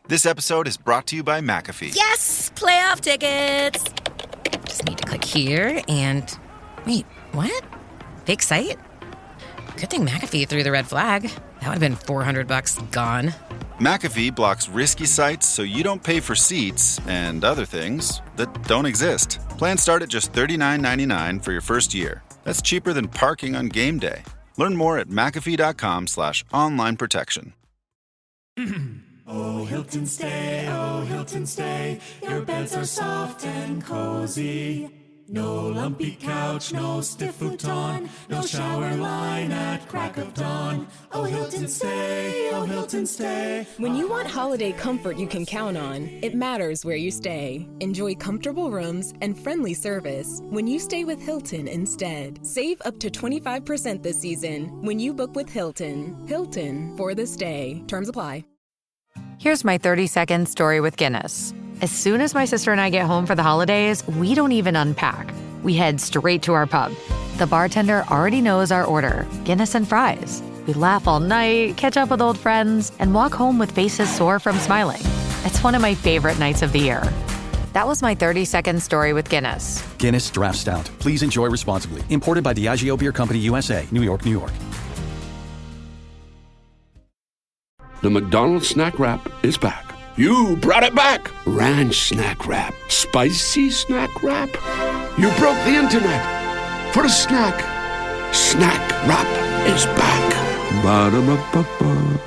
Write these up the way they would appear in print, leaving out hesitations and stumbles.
This episode is brought to you by McAfee. Yes! Playoff tickets! Just need to click here and... Wait, what? Fake site? Good thing McAfee threw the red flag. That would have been $400 gone. McAfee blocks risky sites so you don't pay for seats and other things that don't exist. Plans start at just $39.99 for your first year. That's cheaper than parking on game day. Learn more at McAfee.com/online protection. Oh, Hilton stay, your beds are soft and cozy. No lumpy couch, no stiff futon, no shower line at crack of dawn. Oh, Hilton stay. When you want holiday comfort you can count on, it matters where you stay. Enjoy comfortable rooms and friendly service when you stay with Hilton instead. Save up to 25% this season when you book with Hilton. Hilton for the stay. Terms apply. Here's my 30-second story with Guinness. As soon as my sister and I get home for the holidays, we don't even unpack. We head straight to our pub. The bartender already knows our order, Guinness and fries. We laugh all night, catch up with old friends, and walk home with faces sore from smiling. It's one of my favorite nights of the year. That was my 30-second story with Guinness. Guinness Draft Stout. Please enjoy responsibly. Imported by Diageo Beer Company, USA, New York, New York. The McDonald's snack wrap is back. You brought it back. Ranch snack wrap. Spicy snack wrap. You broke the internet. For a snack. Snack wrap is back. Ba-da-ba-ba-ba.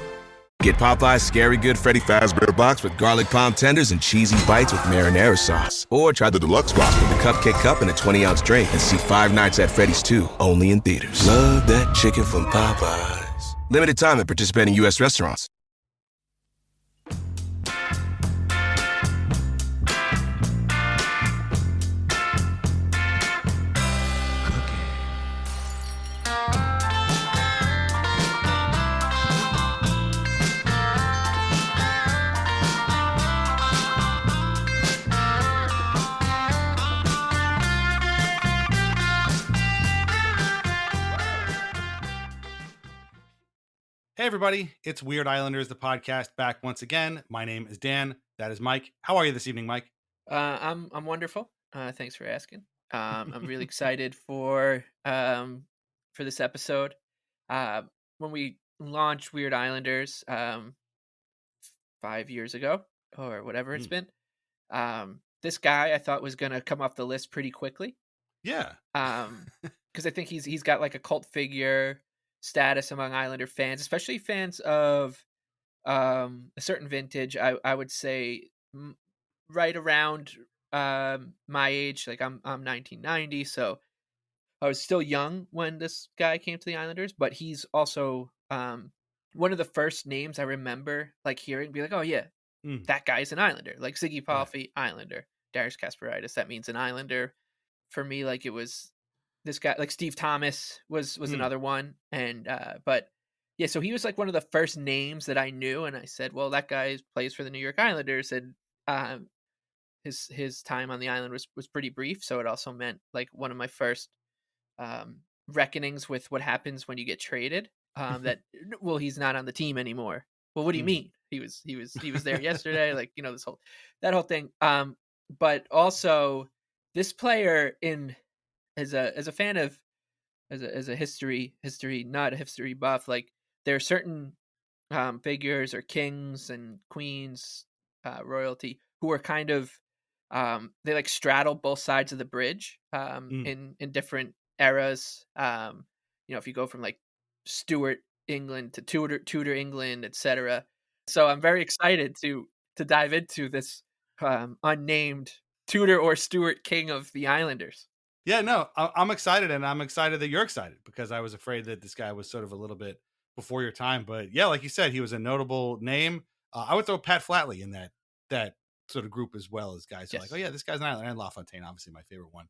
Get Popeye's Scary Good Freddy Fazbear Box with garlic palm tenders and cheesy bites with marinara sauce. Or try the deluxe box with the cupcake cup and a 20-ounce drink and see Five Nights at Freddy's 2, only in theaters. Love that chicken from Popeyes. Limited time at participating U.S. restaurants. Hey everybody, it's Weird Islanders, the podcast, back once again. My name is Dan. That is Mike. How are you this evening, Mike? I'm wonderful. Thanks for asking. I'm really excited for this episode. When we launched Weird Islanders 5 years ago or whatever it's been, this guy I thought was gonna come off the list pretty quickly. Yeah. Because I think he's got like a cult figure status among Islander fans, especially fans of a certain vintage. I would say right around my age. Like I'm 1990, so I was still young when this guy came to the Islanders. But he's also one of the first names I remember like hearing, be like, oh yeah, that guy's an Islander. Like Ziggy Palffy, Islander. Darius Kasparaitis, that means an Islander. For me, like it was this guy, like Steve Thomas was another one. And but yeah, so he was like one of the first names that I knew, and I said, well, that guy plays for the New York Islanders, and his time on the island was pretty brief, so it also meant like one of my first reckonings with what happens when you get traded. That well, he's not on the team anymore. Well, what do you mean? He was there yesterday, like, you know, that whole thing. But also this player as a fan of as a history, not a history buff, like there are certain figures or kings and queens, royalty, who are kind of they like straddle both sides of the bridge in different eras. You know, if you go from like Stuart England to Tudor England, etc. So I'm very excited to dive into this unnamed Tudor or Stuart king of the Islanders. Yeah, no, I'm excited, and I'm excited that you're excited, because I was afraid that this guy was sort of a little bit before your time. But yeah, like you said, he was a notable name. I would throw Pat Flatley in that sort of group as well, as guys who are like, oh yeah, this guy's an Islander, and LaFontaine, obviously my favorite one.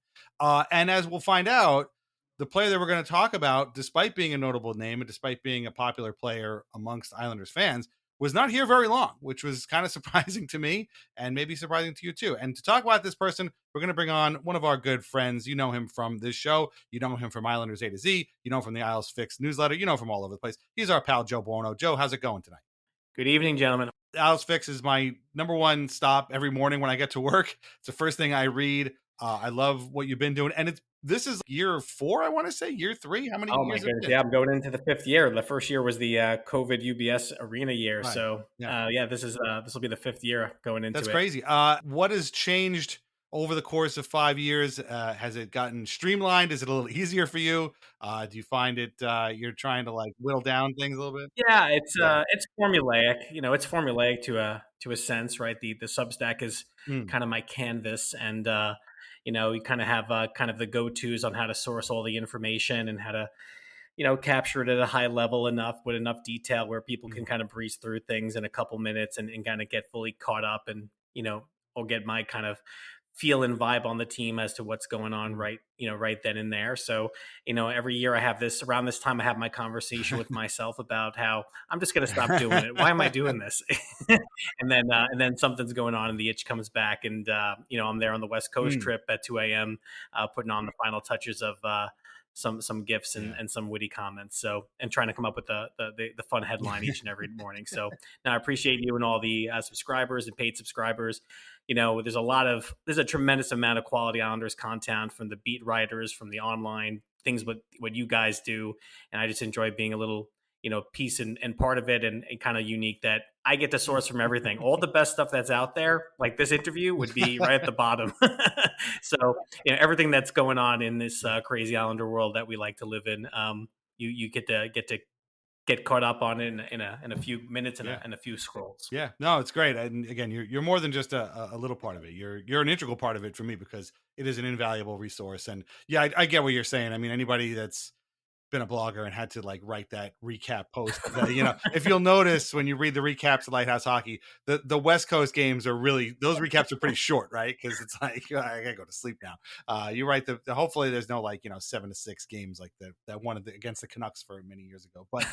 And as we'll find out, the player that we're going to talk about, despite being a notable name and despite being a popular player amongst Islanders fans, was not here very long, which was kind of surprising to me and maybe surprising to you too. And to talk about this person, we're going to bring on one of our good friends. You know him from this show. You know him from Islanders A to Z. You know him from the IslesFix newsletter. You know him from all over the place. He's our pal, Joe Buono. Joe, how's it going tonight? Good evening, gentlemen. IslesFix is my number one stop every morning when I get to work. It's the first thing I read. I love what you've been doing, and this is year 4. I want to say year 3. How many Oh my years? goodness! Yeah, I'm going into the 5th year. The first year was the COVID UBS arena year, Right. so this will be the 5th year going into it. That's crazy. What has changed over the course of 5 years? Has it gotten streamlined? Is it a little easier for you? Do you find it you're trying to like whittle down things a little bit? Yeah, it's formulaic. It's formulaic to a sense, right? The Substack is kind of my canvas, and you kind of have kind of the go-tos on how to source all the information and how to capture it at a high level enough with enough detail where people can kind of breeze through things in a couple minutes and kind of get fully caught up and or get my kind of feel and vibe on the team as to what's going on right then and there. So every year I have this around this time I have my conversation with myself about how I'm just going to stop doing it. Why am I doing this? and then something's going on and the itch comes back, and I'm there on the West Coast trip at 2 a.m. Putting on the final touches of some gifts and some witty comments. So, and trying to come up with the fun headline each and every morning. So now I appreciate you and all the subscribers and paid subscribers. There's a tremendous amount of quality Islanders content from the beat writers, from the online things, what you guys do. And I just enjoy being a little, piece and part of it, and kind of unique that I get to source from everything. All the best stuff that's out there, like this interview, would be right at the bottom. So, everything that's going on in this crazy Islander world that we like to live in, you get to get caught up on it in a few minutes and a few scrolls. Yeah, no, it's great. And again, you're more than just a little part of it. You're an integral part of it for me, because it is an invaluable resource. And yeah, I get what you're saying. I mean, anybody that's been a blogger and had to like write that recap post, if you'll notice when you read the recaps of Lighthouse Hockey, the West Coast games are really, those recaps are pretty short, right? Because it's like, I gotta go to sleep now. You write hopefully there's no 7-6 games like that one against the Canucks for many years ago, but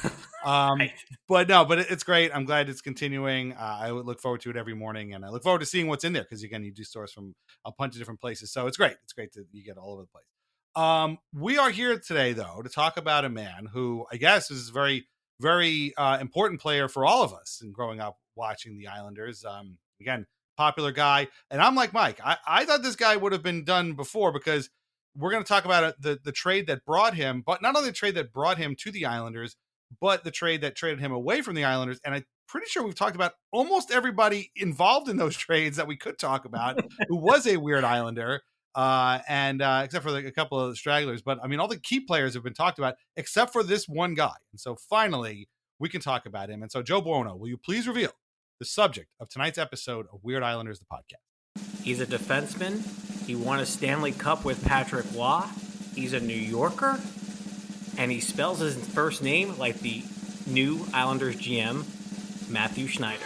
but it's great. I'm glad it's continuing. I would look forward to it every morning, and I look forward to seeing what's in there, because again, you do source from a bunch of different places, so it's great that you get all over the place. We are here today, though, to talk about a man who I guess is a very, very important player for all of us in growing up watching the Islanders. Again, popular guy. And I'm like Mike. I thought this guy would have been done before, because we're going to talk about the trade that brought him, but not only the trade that brought him to the Islanders, but the trade that traded him away from the Islanders. And I'm pretty sure we've talked about almost everybody involved in those trades that we could talk about who was a weird Islander. And except for a couple of stragglers, but I mean, all the key players have been talked about except for this one guy. And so finally we can talk about him. And so Joe Buono, will you please reveal the subject of tonight's episode of Weird Islanders, the podcast? He's a defenseman. He won a Stanley Cup with Patrick Waugh. He's a New Yorker, and he spells his first name like the new Islanders GM, Mathieu Schneider.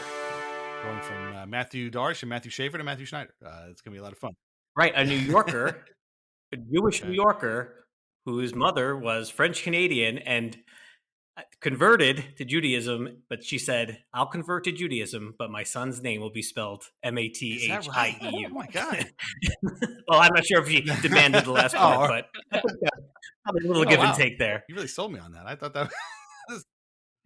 Going from Matthew Darsh and Matthew Schaefer to Mathieu Schneider. It's going to be a lot of fun. Right, a New Yorker, a Jewish New Yorker whose mother was French-Canadian and converted to Judaism, but she said, I'll convert to Judaism, but my son's name will be spelled Mathieu. Right? Oh, my God. Well, I'm not sure if she demanded the last part, but probably a little give and take there. You really sold me on that. I thought that was...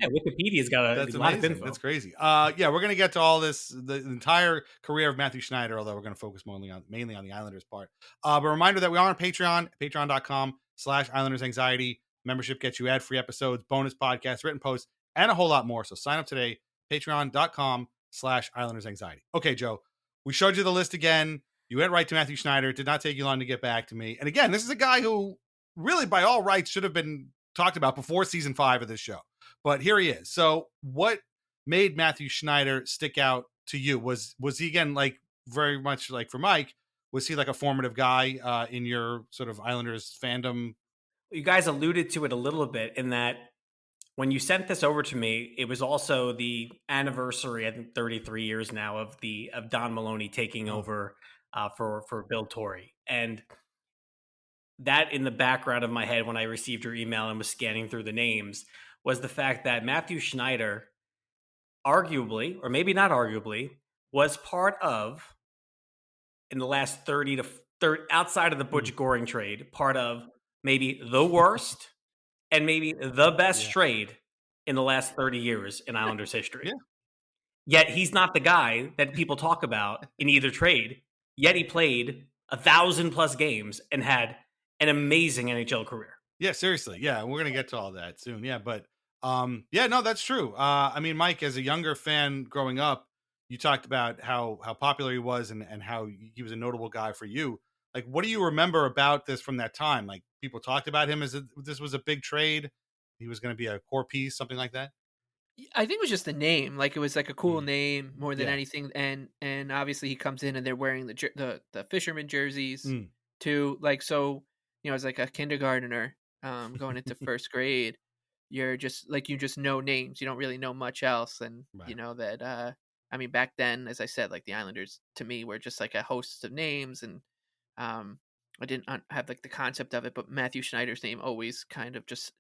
Yeah, Wikipedia's got a lot of info. That's crazy. We're going to get to all this, the entire career of Mathieu Schneider, although we're going to focus mainly on the Islanders part. But a reminder that we are on Patreon, patreon.com/IslandersAnxiety. Membership gets you ad-free episodes, bonus podcasts, written posts, and a whole lot more. So sign up today, patreon.com/IslandersAnxiety. Okay, Joe, we showed you the list again. You went right to Mathieu Schneider. It did not take you long to get back to me. And again, this is a guy who really, by all rights, should have been talked about before season 5 of this show. But here he is. So what made Mathieu Schneider stick out to you? Was he, again, like very much like for Mike, was he like a formative guy in your sort of Islanders fandom? You guys alluded to it a little bit in that when you sent this over to me, it was also the anniversary, I think 33 years now, of Don Maloney taking over for Bill Torrey. And that in the background of my head when I received your email and was scanning through the names was the fact that Mathieu Schneider, arguably, or maybe not arguably, was part of, in the last 30 outside of the Butch Goring trade, part of maybe the worst and maybe the best trade in the last 30 years in Islanders history. Yeah. Yet he's not the guy that people talk about in either trade. Yet he played 1,000+ games and had an amazing NHL career. Yeah, seriously. Yeah, we're gonna get to all that soon. Yeah, but yeah, no, that's true. I mean, Mike, as a younger fan growing up, you talked about how popular he was and how he was a notable guy for you. Like, what do you remember about this from that time? Like, people talked about him as this was a big trade. He was going to be a core piece, something like that. I think it was just the name. Like, it was like a cool name more than Yeah. anything. And obviously he comes in and they're wearing the fisherman jerseys Mm. too. Like, so, as like a kindergartner going into first grade, you're just like, you just know names. You don't really know much else. And Right. you know that, I mean, back then, as I said, like the Islanders to me were just like a host of names. And I didn't have like the concept of it, but Mathieu Schneider's name always kind of just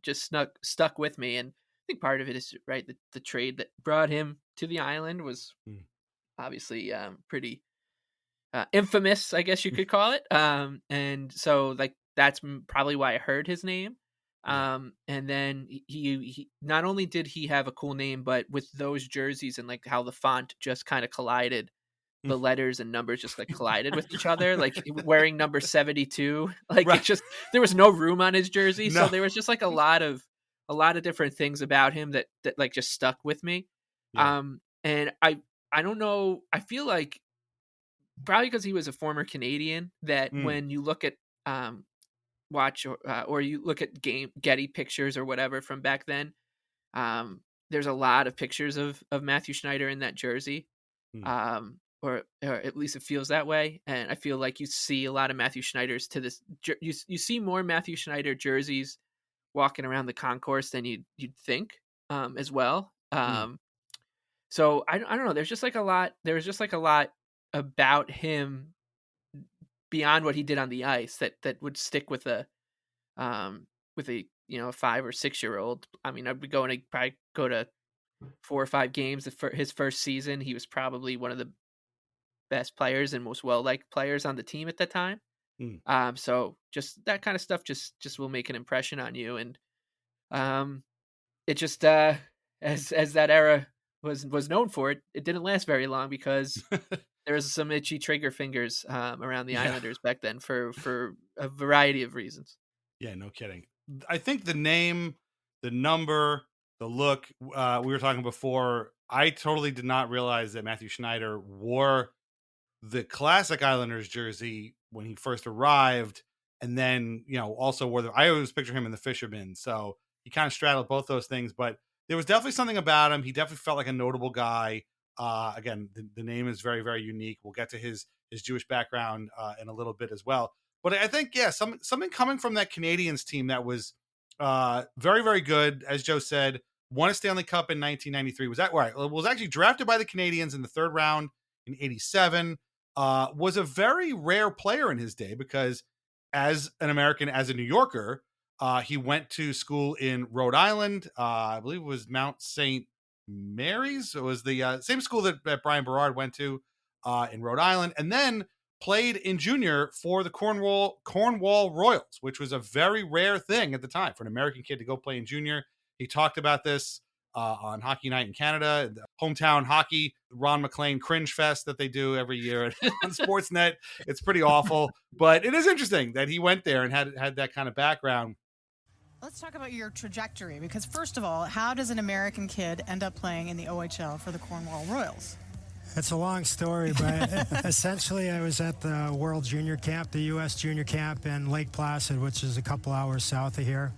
stuck with me. And I think part of it is right. The trade that brought him to the island was obviously pretty infamous, I guess you could call it. And so like that's probably why I heard his name. And then he not only did he have a cool name, but with those jerseys and like how the font just kind of collided, the letters and numbers just like collided with each other, like wearing number 72, like Right. it just, there was no room on his jersey. No. So there was just like a lot of different things about him that like just stuck with me. Yeah. And I don't know, I feel like probably because he was a former Canadian that when you look at watch or you look at Getty pictures or whatever from back then, there's a lot of pictures of Mathieu Schneider in that jersey. Or at least it feels that way. And I feel like you see a lot of Mathieu Schneiders to this. You see more Mathieu Schneider jerseys walking around the concourse than you'd think as well. So I don't know. There's just like a lot. There was just like a lot about him beyond what he did on the ice that would stick with a 5 or 6 year old. I mean, I'd be going to probably go to 4 or 5 games for his first season. He was probably one of the best players and most well-liked players on the team at that time. So just that kind of stuff just will make an impression on you. And it just as that era was known for, it didn't last very long because there was some itchy trigger fingers around the Islanders back then for a variety of reasons. Yeah, no kidding. I think the name, the number, the look, we were talking before, I totally did not realize that Mathieu Schneider wore the classic Islanders jersey when he first arrived. And then, also wore I always picture him in the fisherman. So he kind of straddled both those things, but there was definitely something about him. He definitely felt like a notable guy. Again, the name is very, very unique. We'll get to his Jewish background in a little bit as well. But I think, something coming from that Canadiens team that was very, very good, as Joe said, won a Stanley Cup in 1993. Was actually drafted by the Canadiens in the 3rd round in 87. Was a very rare player in his day because as an American, as a New Yorker, he went to school in Rhode Island. I believe it was Mount St. Mary's. It was the same school that Brian Berard went to in Rhode Island, and then played in junior for the Cornwall Royals, which was a very rare thing at the time for an American kid to go play in junior. He talked about this on Hockey Night in Canada, the hometown hockey, Ron McLean cringe fest that they do every year on Sportsnet. It's pretty awful, but it is interesting that he went there and had that kind of background. Let's talk about your trajectory, because first of all, how does an American kid end up playing in the OHL for the Cornwall Royals? It's a long story, but essentially I was at the World Junior Camp, the U.S. Junior Camp in Lake Placid, which is a couple hours south of here.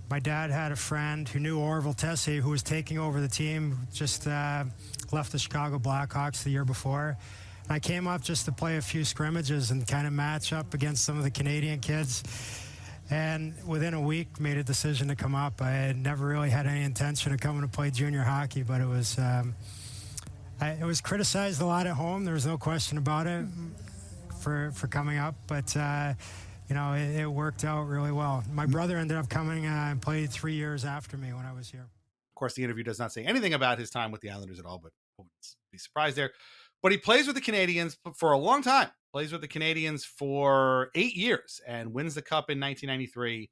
My dad had a friend who knew Orville Tessé, who was taking over the team, just left the Chicago Blackhawks the year before. And I came up just to play a few scrimmages and kind of match up against some of the Canadian kids. And within a week, made a decision to come up. I had never really had any intention of coming to play junior hockey, but it was criticized a lot at home. There was no question about it for coming up, but it worked out really well. My brother ended up coming and played 3 years after me when I was here. Of course, the interview does not say anything about his time with the Islanders at all, but I wouldn't be surprised there. But he plays with the Canadiens for a long time. Plays with the Canadiens for 8 years and wins the Cup in 1993.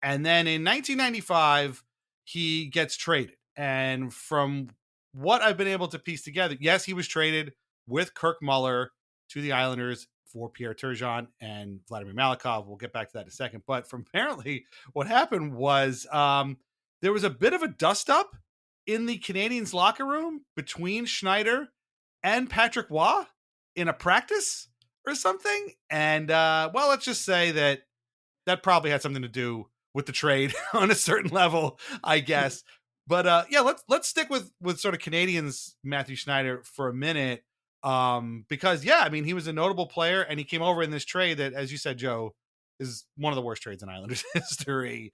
And then in 1995, he gets traded. And from what I've been able to piece together, yes, he was traded with Kirk Muller to the Islanders for Pierre Turgeon and Vladimir Malikov. We'll get back to that in a second. But from apparently what happened was there was a bit of a dust up in the Canadiens locker room between Schneider and Patrick Waugh in a practice or something. And well, let's just say that probably had something to do with the trade on a certain level, I guess. But yeah, let's stick with sort of Canadiens Mathieu Schneider for a minute. Because yeah, I mean, he was a notable player and he came over in this trade that, as you said, Joe, is one of the worst trades in Islanders history.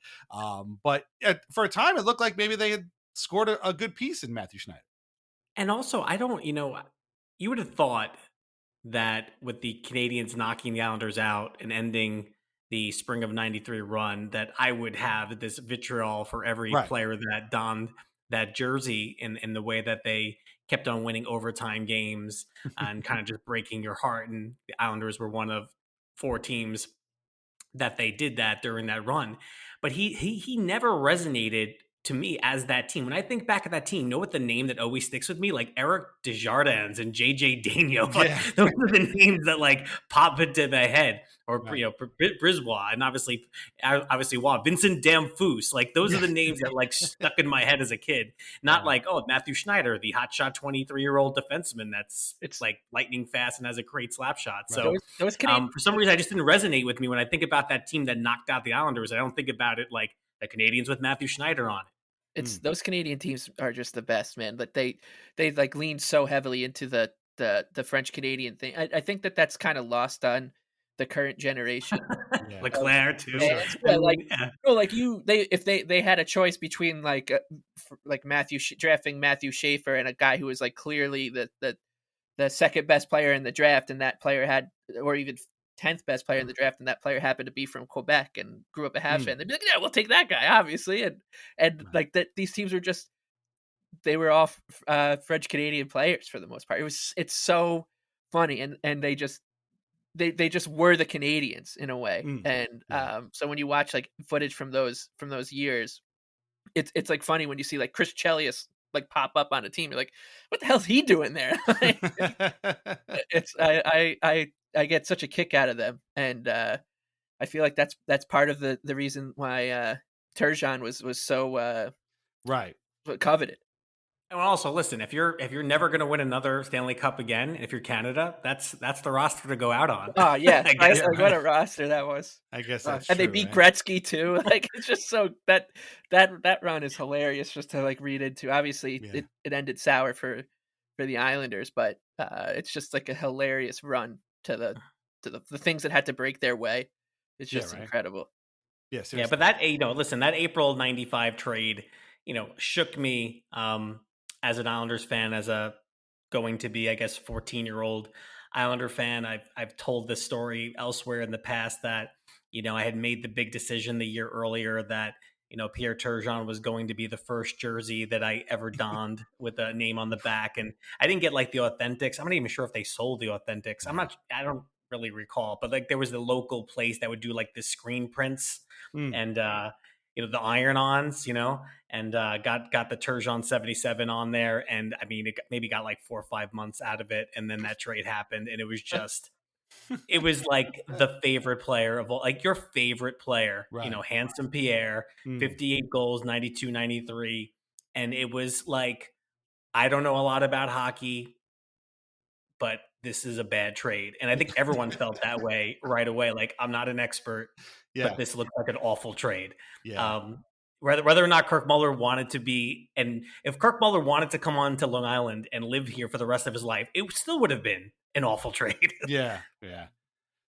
But for a time, it looked like maybe they had scored a good piece in Mathieu Schneider. And also, I don't, you would have thought that with the Canadiens knocking the Islanders out and ending the spring of '93 run, that I would have this vitriol for every player that donned that jersey in the way that they kept on winning overtime games and kind of just breaking your heart. And the Islanders were one of 4 teams that they did that during that run. But he never resonated to me as that team. When I think back at that team, you know what the name that always sticks with me? Like Eric Desjardins and JJ Daigneault. Like, those are the names that like pop into my head. Or Brisbois, and obviously Waugh, Vincent Damphus. Like those are the names that like stuck in my head as a kid. Not like, oh, Mathieu Schneider, the hotshot 23-year-old defenseman it's like lightning fast and has a great slap shot. So those for some reason, I just didn't resonate with me when I think about that team that knocked out the Islanders. I don't think about it like the Canadiens with Mathieu Schneider on it. It's those Canadian teams are just the best, man. But they like lean so heavily into the French Canadian thing. I think that's kind of lost on the current generation. Leclerc too. If they had a choice between like drafting Matthew Schaefer and a guy who was like clearly the second best player in the draft, and that player had, or even 10th best player in the draft, and that player happened to be from Quebec and grew up a Habs fan, they'd be like, yeah, we'll take that guy, obviously. And like that, these teams were just, they were all French Canadian players for the most part. It's so funny, and they just were the Canadians in a way. And so when you watch like footage from those years, it's like funny when you see like Chris Chelios like pop up on a team. You're like, what the hell's he doing there? I get such a kick out of them, and I feel like that's part of the reason why Turgeon was so coveted. And also, listen, if you're never going to win another Stanley Cup again, if you're Canada, that's the roster to go out on. Oh yeah, what a roster that was. I guess that's and true, they beat Gretzky too. Like it's just so that run is hilarious just to like read into. Obviously, it ended sour for the Islanders, but it's just like a hilarious run to the things that had to break their way. It's just incredible. Yes, yeah, but that listen, that April '95 trade, shook me. As an Islanders fan, as a going to be, I guess, 14-year-old Islander fan, I've told this story elsewhere in the past that, I had made the big decision the year earlier that, Pierre Turgeon was going to be the first jersey that I ever donned with a name on the back. And I didn't get like the Authentics. I'm not even sure if they sold the Authentics. I don't really recall, but like there was the local place that would do like the screen prints and, the iron-ons, and got the Turgeon 77 on there. And I mean, it maybe got like 4 or 5 months out of it. And then that trade happened. And it was just, it was like the favorite player of all, like your favorite player, Handsome Pierre, 58 goals, 92, 93. And it was like, I don't know a lot about hockey, but this is a bad trade. And I think everyone felt that way right away. Like, I'm not an expert, but this looks like an awful trade. Whether or not Kirk Muller wanted to be, and if Kirk Muller wanted to come on to Long Island and live here for the rest of his life, it still would have been an awful trade. Yeah.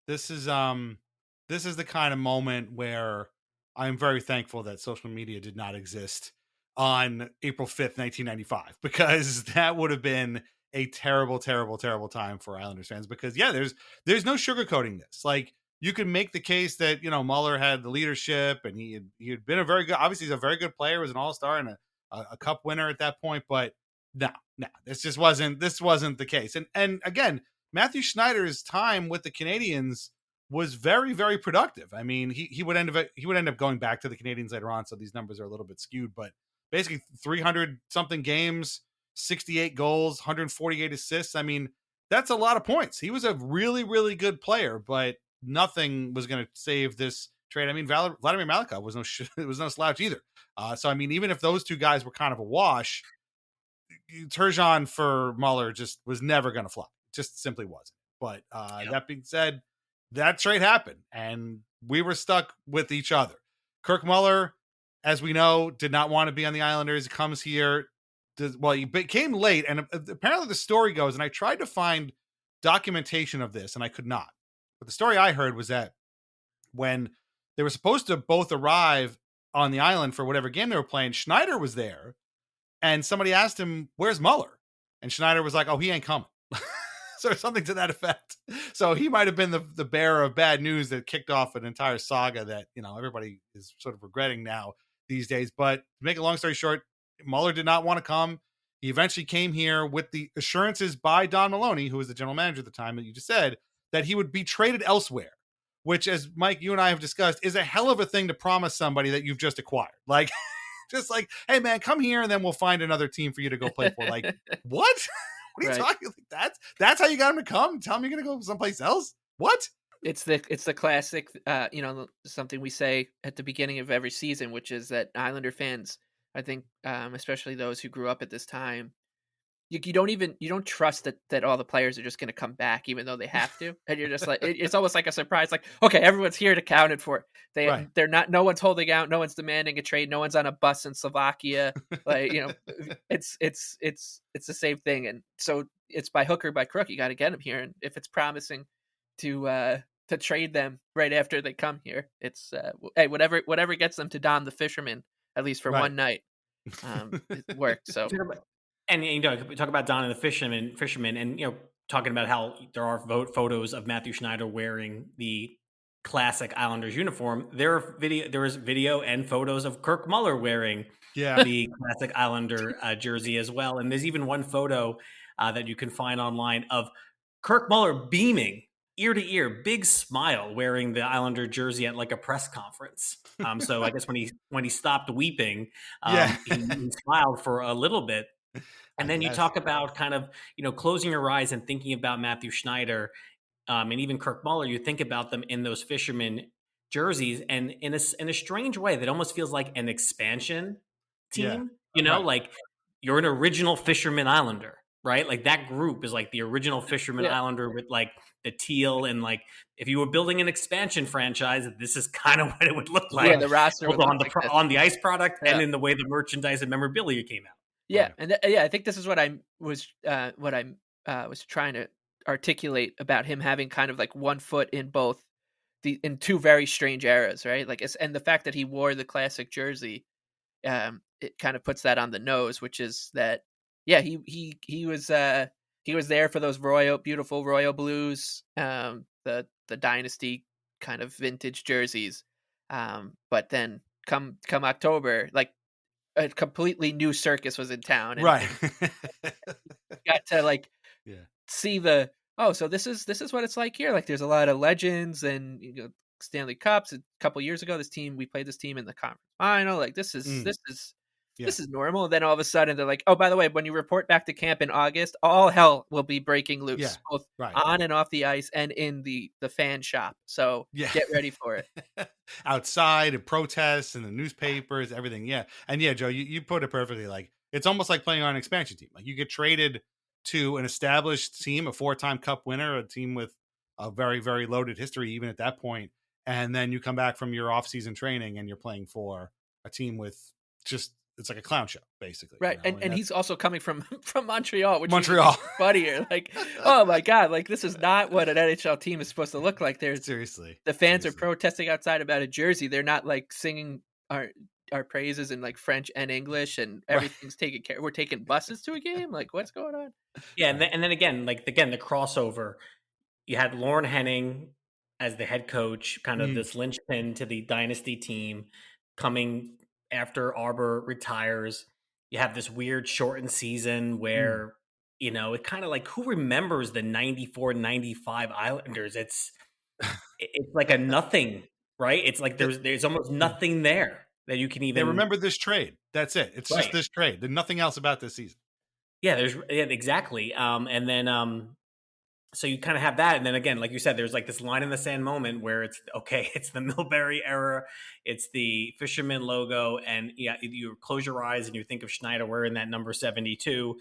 This is the kind of moment where I'm very thankful that social media did not exist on April 5th, 1995, because that would have been a terrible, terrible, terrible time for Islanders fans. Because there's no sugarcoating this. Like, you can make the case that, Muller had the leadership and he had been obviously he's a very good player, was an all-star and a cup winner at that point, but no, this wasn't the case. And again, Mathieu Schneider's time with the Canadiens was very, very productive. I mean, he would end up going back to the Canadiens later on, so these numbers are a little bit skewed, but basically 300 something games, 68 goals, 148 assists. I mean, that's a lot of points. He was a really, really good player, but nothing was going to save this trade. I mean, Vladimir Malikov was no slouch either. So, I mean, even if those two guys were kind of a wash, Turgeon for Muller just was never going to fly. Just simply wasn't. But that being said, that trade happened, and we were stuck with each other. Kirk Muller, as we know, did not want to be on the Islanders. He comes here. He came late, and apparently the story goes, and I tried to find documentation of this, and I could not. But the story I heard was that when they were supposed to both arrive on the island for whatever game they were playing, Schneider was there, and somebody asked him, "Where's Muller?" And Schneider was like, "Oh, he ain't coming." So something to that effect. So he might have been the bearer of bad news that kicked off an entire saga that, everybody is sort of regretting now these days. But to make a long story short, Muller did not want to come. He eventually came here with the assurances by Don Maloney, who was the general manager at the time that you just said, that he would be traded elsewhere, which, as Mike, you and I have discussed, is a hell of a thing to promise somebody that you've just acquired. Like, just like, hey man, come here and then we'll find another team for you to go play for. Like, what? What are you talking? Like, that's how you got him to come? Tell him you're gonna go someplace else? What? It's the classic, something we say at the beginning of every season, which is that Islander fans, I think, especially those who grew up at this time, you don't trust that all the players are just going to come back, even though they have to, and you're just like, it's almost like a surprise. Like, okay, everyone's here to count it for. They're not. No one's holding out. No one's demanding a trade. No one's on a bus in Slovakia. Like, it's the same thing. And so it's by hook or by crook. You got to get them here. And if it's promising to trade them right after they come here, it's hey, whatever gets them to Don the fisherman, at least for one night, it worked. So. And we talk about Don and the fisherman, and talking about how there are photos of Mathieu Schneider wearing the classic Islanders uniform. There was video and photos of Kirk Muller wearing the classic Islander jersey as well. And there's even one photo that you can find online of Kirk Muller beaming ear to ear, big smile, wearing the Islander jersey at like a press conference. So I guess when he stopped weeping, he smiled for a little bit. And then you talk about kind of, closing your eyes and thinking about Mathieu Schneider and even Kirk Muller. You think about them in those fisherman jerseys, and in a strange way that almost feels like an expansion team. Like you're an original fisherman Islander, right? Like that group is like the original fisherman Islander with like the teal, and like if you were building an expansion franchise, this is kind of what it would look like. Yeah, the roster both on the ice product and in the way the merchandise and memorabilia came out. Yeah, and I think this is what I was trying to articulate about him having kind of like one foot in both in two very strange eras, right? Like, and the fact that he wore the classic jersey, it kind of puts that on the nose, which is that he was there for those beautiful royal blues, the dynasty kind of vintage jerseys, but then come October, like, a completely new circus was in town, and right? Got to see so this is what it's like here. Like, there's a lot of legends and Stanley Cups. A couple years ago, we played this team in the conference final. Like, this is normal. And then all of a sudden they're like, oh, by the way, when you report back to camp in August, all hell will be breaking loose, both on and off the ice and in the fan shop. So get ready for it. Outside and protests and the newspapers, everything. Yeah. And Joe, you put it perfectly. Like, it's almost like playing on an expansion team. Like, you get traded to an established team, a 4-time cup winner, a team with a very, very loaded history, even at that point. And then you come back from your off-season training and you're playing for a team with it's like a clown show, basically. Right. And he's also coming from Montreal, which is funnier. Like, oh my God, like, this is not what an NHL team is supposed to look like. The fans are protesting outside about a jersey. They're not like singing our praises in like French and English, and everything's taken care of. We're taking buses to a game. Like, what's going on? Yeah. And then again, the crossover, you had Lauren Henning as the head coach, kind of this linchpin to the dynasty team coming after Arbor retires. You have this weird shortened season where, it kind of like, who remembers the 94-95 Islanders? It's like a nothing, right? It's like there's almost nothing there that you can even... They remember this trade. That's it. It's just this trade. There's nothing else about this season. Exactly. And then so you kind of have that, and then again, like you said, there's like this line in the sand moment where it's okay. It's the Milbury era, it's the Fisherman logo, and yeah, you close your eyes and you think of Schneider wearing that number 72.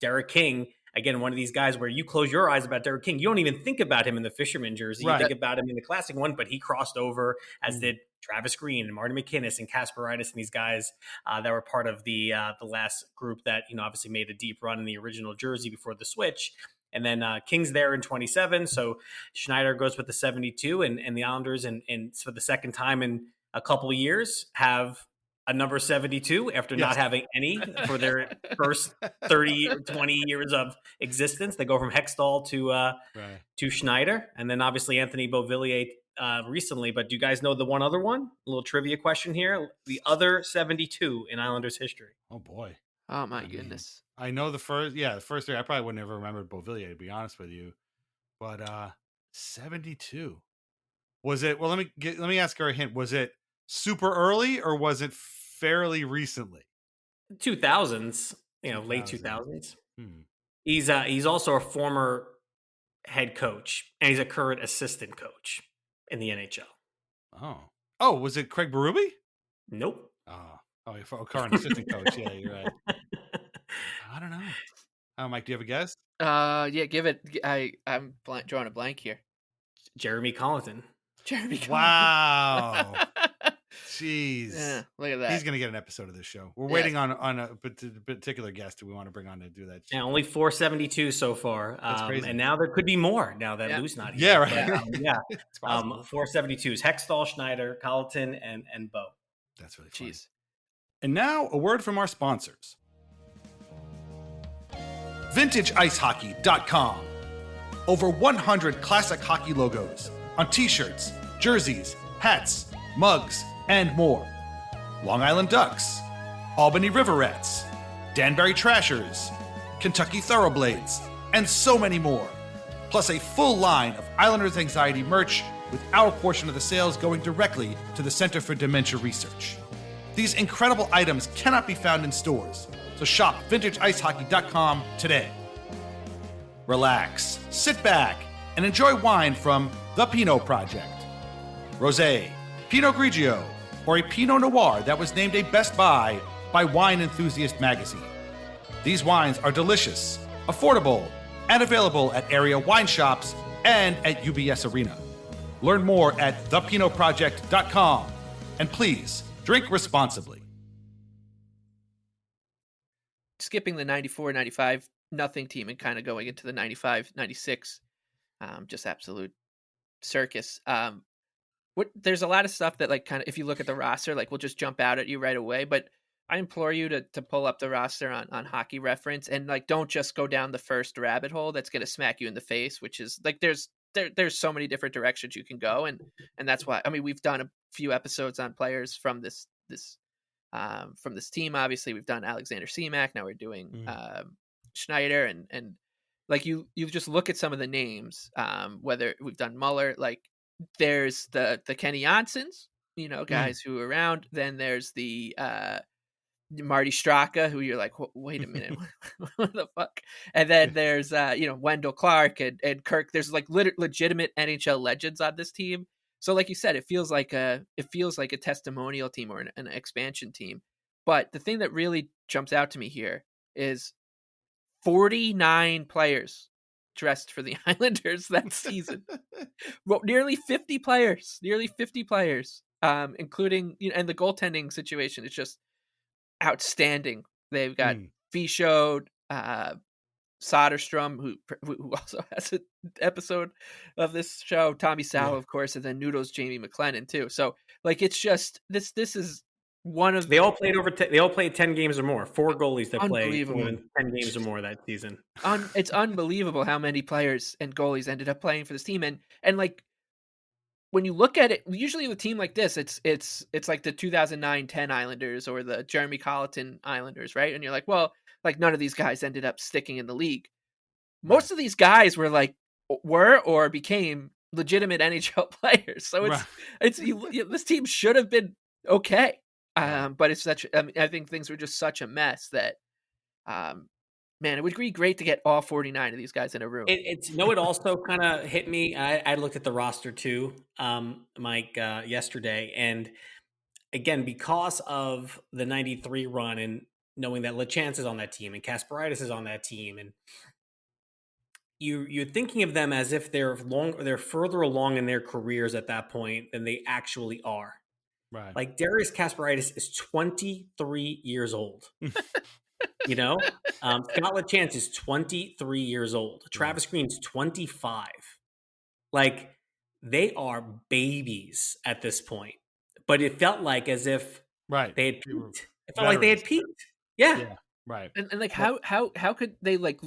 Derek King, again, one of these guys where you close your eyes about Derek King, you don't even think about him in the Fisherman jersey. You think about him in the classic one, but he crossed over, as did Travis Green and Marty McInnes and Kasparaitis and these guys that were part of the last group that obviously made a deep run in the original jersey before the switch. And then King's there in 27. So Schneider goes with the 72, and the Islanders, and for the second time in a couple of years, have a number 72 after not having any for their first 30 or 20 years of existence. They go from Hextall to Schneider. And then obviously Anthony Beauvillier recently. But do you guys know the one other one? A little trivia question here. The other 72 in Islanders history. Oh, boy. Oh, my goodness. I know the first three. I probably would never remember Beauvillier, to be honest with you. But 72. Was it? Well, let me ask her a hint. Was it super early or was it fairly recently? 2000s, late 2000s. He's also a former head coach, and he's a current assistant coach in the NHL. Oh, was it Craig Berube? Nope. Current assistant coach. Yeah, you're right. I don't know. Mike, do you have a guess? Yeah, give it. I'm drawing a blank here. Jeremy Colleton. Wow. Jeez. Yeah, look at that. He's going to get an episode of this show. We're waiting on a particular guest who we want to bring on to do that. Yeah, only 472 so so That's crazy. And now there could be more now that Lou's not here. Yeah, right. But, 472s. Hextall, Schneider, Colleton, and Bo. That's really funny. Jeez. And now a word from our sponsors. VintageIceHockey.com. Over 100 classic hockey logos on t-shirts, jerseys, hats, mugs, and more. Long Island Ducks, Albany Riverettes, Danbury Trashers, Kentucky Thoroughblades, and so many more. Plus a full line of Islanders Anxiety merch with our portion of the sales going directly to the Center for Dementia Research. These incredible items cannot be found in stores, so shop VintageIceHockey.com today. Relax, sit back, and enjoy wine from The Pinot Project. Rosé, Pinot Grigio, or a Pinot Noir that was named a Best Buy by Wine Enthusiast magazine. These wines are delicious, affordable, and available at area wine shops and at UBS Arena. Learn more at thepinotproject.com, and please drink responsibly. Skipping the 94-95 nothing team and kind of going into the 95-96, just absolute circus. There's a lot of stuff that, like, kind of, if you look at the roster, like, will just jump out at you right away. But I implore you to pull up the roster on Hockey Reference, and, like, don't just go down the first rabbit hole that's going to smack you in the face, which is like there's so many different directions you can go, and that's why, I mean, we've done a few episodes on players from this team. Obviously, we've done Alexander Semak. Now we're doing Schneider, and like you just look at some of the names. Whether we've done Muller, like there's the Kenny Janssens, guys who are around. Then there's the Marty Straka, who you're like, wait a minute, what the fuck? And then there's Wendell Clark and Kirk. There's like legitimate NHL legends on this team. So like you said, it feels like a testimonial team or an expansion team. But the thing that really jumps out to me here is 49 players dressed for the Islanders that season. Well, nearly 50 players, including, and the goaltending situation is just outstanding. They've got Fischod, Soderstrom, who also has an episode of this show, Tommy Salo, of course, and then Noodles Jamie McLennan too. So like, it's just this is one of they all played 10 games or more. 4 goalies that played more than 10 games or more that season. It's unbelievable how many players and goalies ended up playing for this team, and like, when you look at it, usually with a team like this, it's like the 2009-10 Islanders or the Jeremy Colleton Islanders, right? And you're like, well, like, none of these guys ended up sticking in the league. Most of these guys were or became legitimate NHL players. So this team should have been okay. But it's I think things were just such a mess that Man, it would be great to get all 49 of these guys in a room. It also kind of hit me. I looked at the roster too, Mike, yesterday. And again, because of the 93 run and knowing that LeChance is on that team and Kasparaitis is on that team, and you're thinking of them as if they're further along in their careers at that point than they actually are. Right. Like Darius Kasparaitis is 23 years old. You know, Scott LeChance is 23 years old. Travis Green's 25. Like, they are babies at this point. But it felt like as if they had peaked. It felt like they had peaked. Yeah. Right. And like, how could they like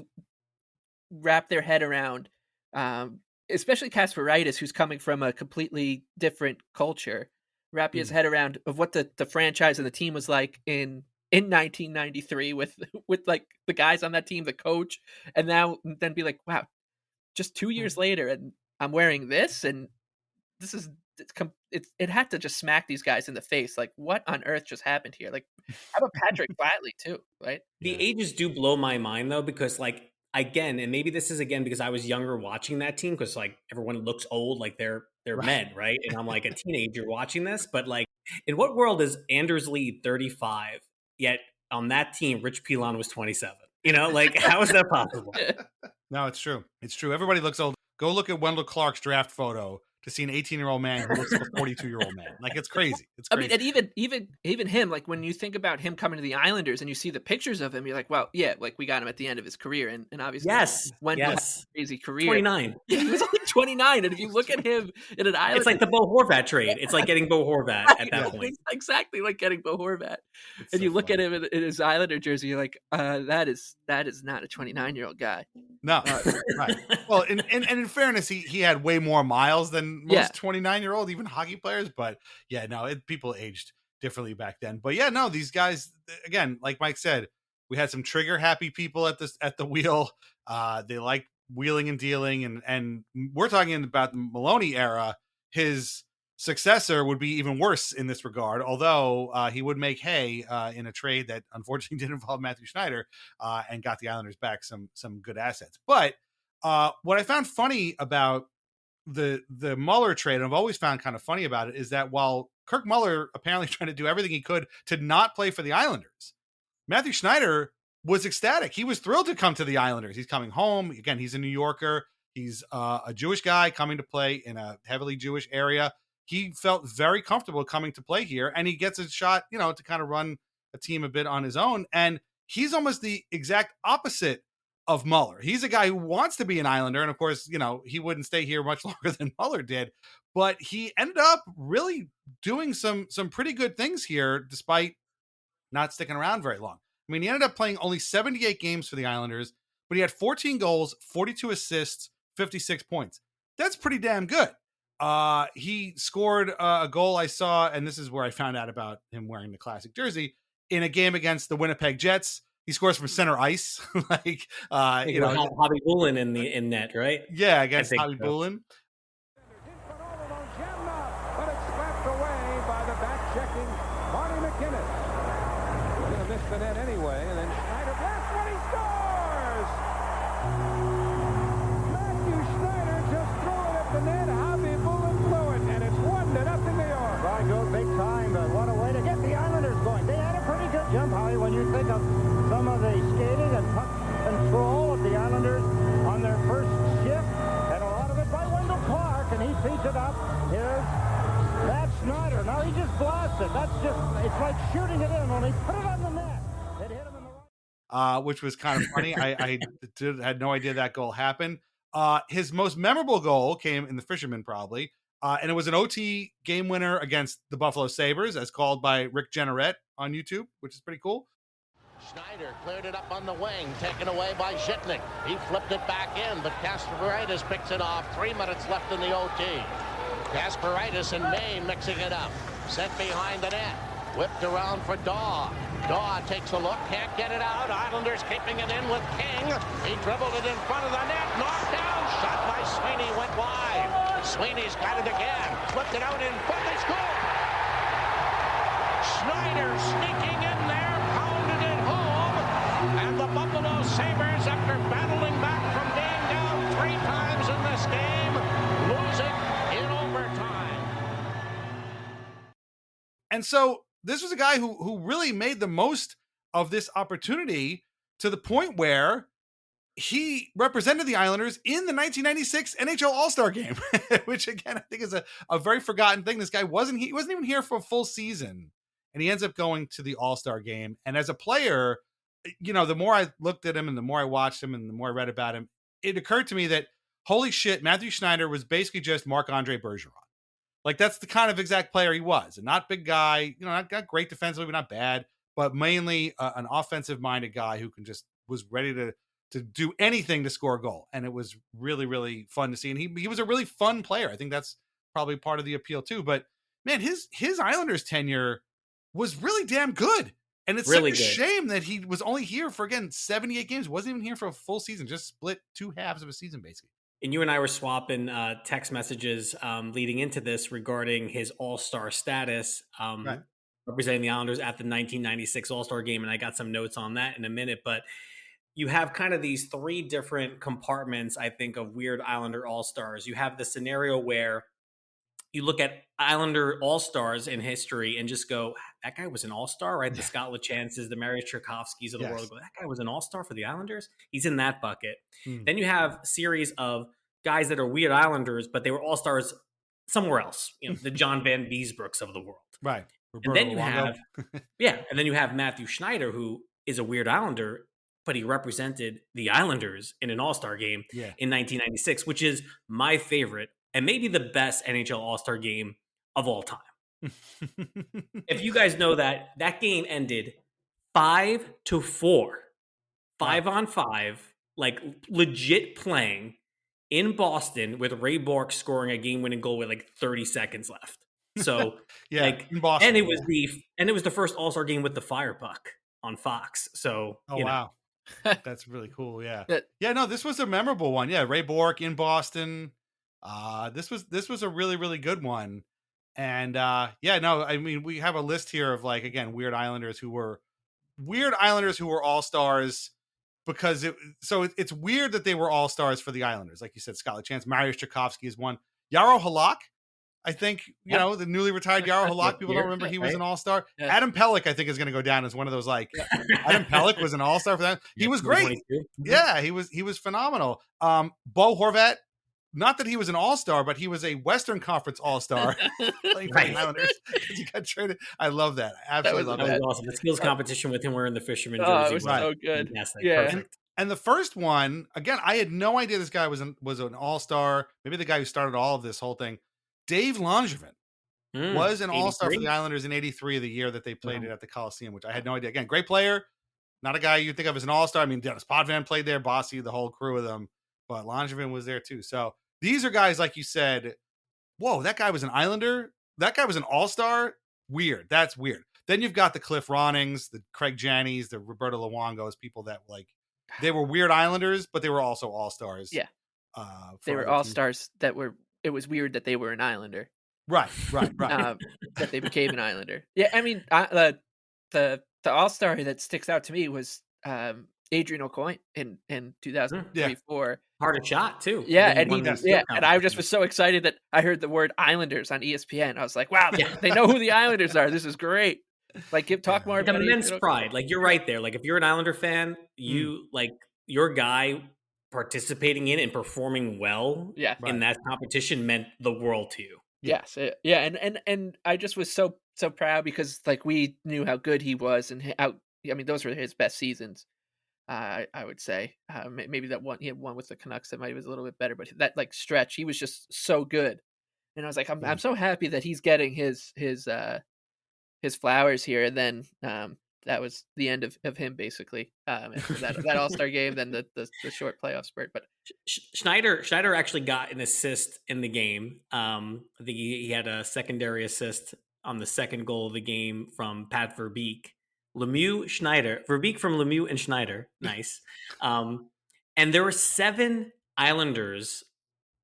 wrap their head around, especially Kasparaitis, who's coming from a completely different culture, wrap his head around of what the franchise and the team was like in 1993 with like the guys on that team, the coach, and now then be like, wow, just 2 years later and I'm wearing this, and this is it had to just smack these guys in the face. Like, what on earth just happened here? Like, how about Patrick Flatley too, right? The ages do blow my mind though, because like, again, and maybe this is again because I was younger watching that team, because like everyone looks old, like they're men, right? And I'm like a teenager watching this, but like, in what world is Anders Lee 35? Yet on that team, Rich Pilon was 27. You know, like, how is that possible? No, it's true. It's true. Everybody looks old. Go look at Wendell Clark's draft photo to see an 18-year-old man who looks like a 42-year-old man. Like, it's crazy. It's crazy. I mean, and even him, like, when you think about him coming to the Islanders and you see the pictures of him, you're like, well, yeah, like, we got him at the end of his career. And obviously, Wendell had a crazy career. 29. Yeah, he was only 29. And if you look at him in an Island, it's like the Bo Horvat trade. It's like getting Bo Horvat at that point. It's exactly like getting Bo Horvat. And you look at him in his Islander jersey, you're like, that is not a 29-year-old guy. No, right. Well, and in fairness, he had way more miles than most 29-year-old, even hockey players. But yeah, no, people aged differently back then. But yeah, no, these guys, again, like Mike said, we had some trigger happy people at the wheel. They like wheeling and dealing, and we're talking about the Maloney era. His successor would be even worse in this regard, although he would make hay in a trade that unfortunately did involve Mathieu Schneider and got the Islanders back some good assets. But what I found funny about the Muller trade, and I've always found kind of funny about it, is that while Kirk Muller apparently trying to do everything he could to not play for the Islanders, Mathieu Schneider was ecstatic. He was thrilled to come to the Islanders. He's coming home. Again, he's a New Yorker. He's a Jewish guy coming to play in a heavily Jewish area. He felt very comfortable coming to play here, and he gets a shot, to kind of run a team a bit on his own. And he's almost the exact opposite of Muller. He's a guy who wants to be an Islander. And of course, he wouldn't stay here much longer than Muller did, but he ended up really doing some pretty good things here, despite not sticking around very long. I mean, he ended up playing only 78 games for the Islanders, but he had 14 goals, 42 assists, 56 points. That's pretty damn good. He scored a goal I saw, and this is where I found out about him wearing the classic jersey, in a game against the Winnipeg Jets. He scores from center ice, like Bobby Bullen in net, right? Yeah, against Bobby Bullen. But it's swept away by the back-checking Marty McGinnis. He's going to miss the net anyway, and then Schneider blasts when he scores! Mathieu Schneider just threw it at the net. Bobby Bullen threw it, and it's 1-0 New York. Right, go big time, but what a way to get the Islanders going. They had a pretty good jump, Howie, when you think of some of the skating and puck control of the Islanders on their first shift, and a lot of it by Wendell Clark, and he feeds it up. Here's Matt Schneider. Now he just blasts it. It's like shooting it in, only put it on the net. It hit him in the right. Which was kind of funny. I had no idea that goal happened. His most memorable goal came in the Fisherman, probably, and it was an OT game winner against the Buffalo Sabres, as called by Rick Jenneret on YouTube, which is pretty cool. Schneider cleared it up on the wing, taken away by Zhitnik. He flipped it back in, but Kasparaitis picks it off. 3 minutes left in the OT. Kasparaitis and May mixing it up. Sent behind the net. Whipped around for Daw. Daw takes a look, can't get it out. Islanders keeping it in with King. He dribbled it in front of the net. Knocked down. Shot by Sweeney, went wide. Sweeney's got it again. Flipped it out in front. They score. Schneider sneaking in there, pounded it home, and the the Buffalo Sabres after battling back from being down 3 times in this game, lose it in overtime. And so this was a guy who really made the most of this opportunity to the point where he represented the Islanders in the 1996 NHL All-Star game, which again, I think is a very forgotten thing. This guy wasn't even here for a full season, and he ends up going to the All-Star game. And as a player, you know, the more I looked at him and the more I watched him and the more I read about him, it occurred to me that, holy shit, Mathieu Schneider was basically just Marc-Andre Bergeron. Like, that's the kind of exact player he was. A not big guy, you know, not great defensively, but not bad, but mainly an offensive-minded guy who was ready to do anything to score a goal. And it was really, really fun to see. And he was a really fun player. I think that's probably part of the appeal too. But man, his Islanders tenure was really damn good. And it's really such a shame that he was only here for, again, 78 games. Wasn't even here for a full season, just split 2 halves of a season, basically. And you and I were swapping text messages leading into this regarding his all-star status, Right. representing the Islanders at the 1996 All-Star game. And I got some notes on that in a minute, but you have kind of these 3 different compartments, I think, of weird Islander All-Stars. You have the scenario where you look at Islander All-Stars in history and just go, that guy was an All-Star, right? The Scott LaChances, the Mariusz Tchaikovskys of the world. Go, that guy was an All-Star for the Islanders? He's in that bucket. Then you have a series of guys that are weird Islanders, but they were All-Stars somewhere else. You know, the John Van Beesbrooks of the world. Right. And then you have, and then you have Mathieu Schneider, who is a weird Islander, but he represented the Islanders in an All-Star game in 1996, which is my favorite and maybe the best NHL All-Star game of all time. If you guys know that game ended 5-4, 5-on-5, like legit playing in Boston with Ray Bourque scoring a game-winning goal with like 30 seconds left. So in Boston, and it was the first All-Star game with the Fire Puck on Fox. So wow. That's really cool. Yeah. No, this was a memorable one. Yeah. Ray Bourque in Boston. This was a really, really good one. And I mean, we have a list here of, like, again, weird Islanders who were all-stars because it's weird that they were all-stars for the Islanders. Like you said, Scott LaChance, Mariusz Tchaikovsky is one. Jaro Halak, I think, you know, the newly retired Jaro Halak, people don't remember he was an all-star. Yeah. Adam Pelech, I think, is going to go down as one of those, like, Adam Pelech was an all-star for that. He was great. Yeah, he was phenomenal. Bo Horvat, not that he was an all-star, but he was a Western Conference all-star playing for the Islanders because he got traded. I love that. I absolutely love that. That was awesome. The skills competition with him wearing the fisherman jersey. It was so good. Fantastic. Yeah. Perfect. And the first one, again, I had no idea this guy was an all-star. Maybe the guy who started all of this whole thing. Dave Langevin was an all-star for the Islanders in 83, the year that they played it at the Coliseum, which I had no idea. Again, great player. Not a guy you'd think of as an all-star. I mean, Dennis Potvin played there, Bossy, the whole crew of them. But Langevin was there too. So these are guys, like you said, whoa, that guy was an Islander? That guy was an all-star? Weird. That's weird. Then you've got the Cliff Ronings, the Craig Janneys, the Roberto Luongos, people that, like, they were weird Islanders, but they were also all-stars. Yeah. They were all-stars it was weird that they were an Islander. Right. That they became an Islander. Yeah, I mean, the all-star that sticks out to me was Adrian Aucoin in 2003-04. Hard shot too. Yeah, and I just was so excited that I heard the word Islanders on ESPN. I was like, wow, they know who the Islanders are. This is great. Like, talk more about immense pride. Like, you're right there. Like, if you're an Islander fan, you like your guy participating in and performing well in that competition meant the world to you. Yes. Yeah. And I just was so proud because, like, we knew how good he was and how, I mean, those were his best seasons. I would say maybe that one, he had one with the Canucks that might was a little bit better, but that, like, stretch, he was just so good. And I was like, I'm so happy that he's getting his flowers here. And then, that was the end of him, basically. That All-Star game, then the short playoff spurt. But Schneider actually got an assist in the game. I think he had a secondary assist on the second goal of the game from Pat Verbeek. Verbeek from Lemieux and Schneider. Nice. And there were 7 Islanders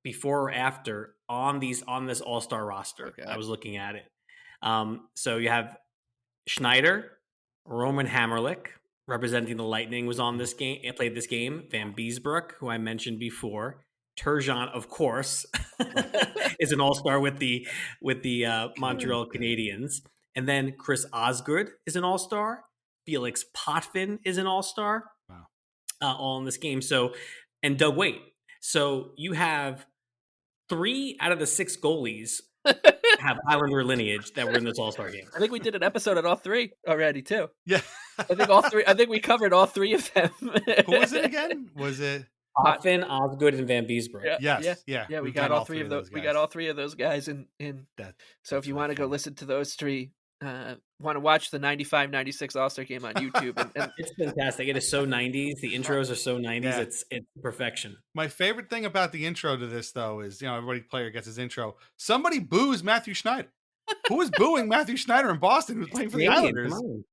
before or after on this All-Star roster. Okay. I was looking at it. So you have Schneider, Roman Hamrlik, representing the Lightning was on this game. Played this game. Van Beesbrook, who I mentioned before. Turgeon, of course, is an all-star with the Montreal Canadiens. And then Chris Osgood is an all-star. Felix Potvin is an all-star. Wow. All in this game. So, and Doug Weight. So you have 3 out of the 6 goalies have Islander lineage that were in this all-star game. I think we did an episode on all 3 already too. Yeah. I think all 3. I think we covered all 3 of them. Who was it again? Was it Potvin, Osgood, and Van Beesbrook? Yeah. We got all 3 of those. We got all 3 of those guys in. So if you want to go listen to those 3, want to watch the 95-96 All-Star game on YouTube. And it's fantastic. It is so 90s. The intros are so 90s. Yeah. It's perfection. My favorite thing about the intro to this, though, is, every player gets his intro. Somebody boos Mathieu Schneider. Who was booing Mathieu Schneider in Boston, who's playing for the Islanders? From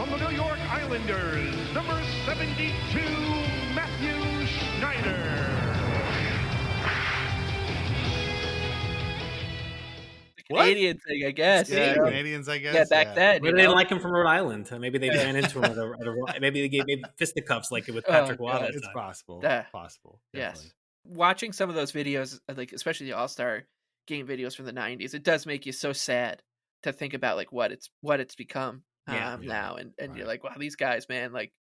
the New York Islanders, number 72, Mathieu Schneider. Canadian thing, I guess. Yeah, Canadians, I guess. Yeah, back then. Maybe they didn't like him from Rhode Island. Maybe they ran into him maybe they gave fisticuffs like it with Patrick Waugh. It's possible. Possible. Definitely. Yes. Watching some of those videos, like especially the All-Star game videos from the 90s, it does make you so sad to think about like what it's become now. And you're like, wow, these guys, man, like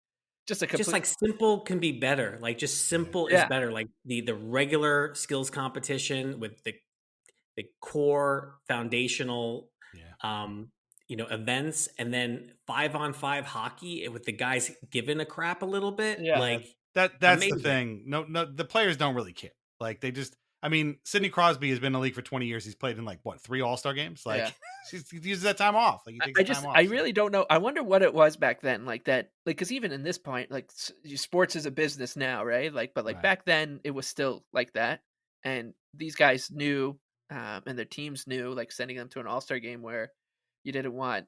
just like simple can be better. Like just simple is better. Like the regular skills competition with the core foundational events, and then 5-on-5 hockey with the guys giving a crap a little bit. Like that's amazing. The thing. No, the players don't really care. Like they just, Sidney Crosby has been in the league for 20 years. He's played in 3 All-Star games. Like he uses that time off. Like he takes time off. I really don't know. I wonder what it was back then. Like that, like, cause even in this point, like sports is a business now, right? Like, but like back then it was still like that. And these guys knew, and their teams knew, like sending them to an All-Star game where you didn't want,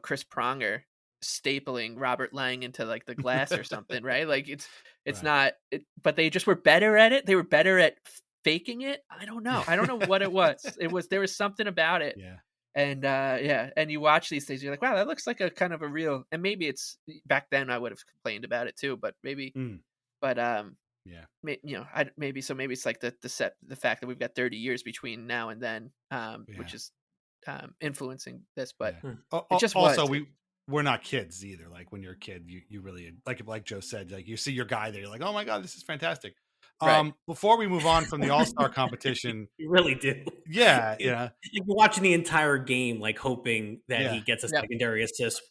Chris Pronger stapling Robert Lang into like the glass or something, right? Like it's not, but they just were better at it. They were better at faking it. I don't know what it was. There was something about it. Yeah. And and you watch these things, you're like, wow, that looks like a kind of a real, and maybe it's back then I would have complained about it too, but maybe, maybe it's like the fact that we've got 30 years between now and then, which is influencing this, but it just also we're not kids either. Like when you're a kid, you really like Joe said, like you see your guy there, you're like, oh my god, this is fantastic. Before we move on from the All-Star competition, you really do. Yeah. You're watching the entire game, like hoping that he gets a secondary assist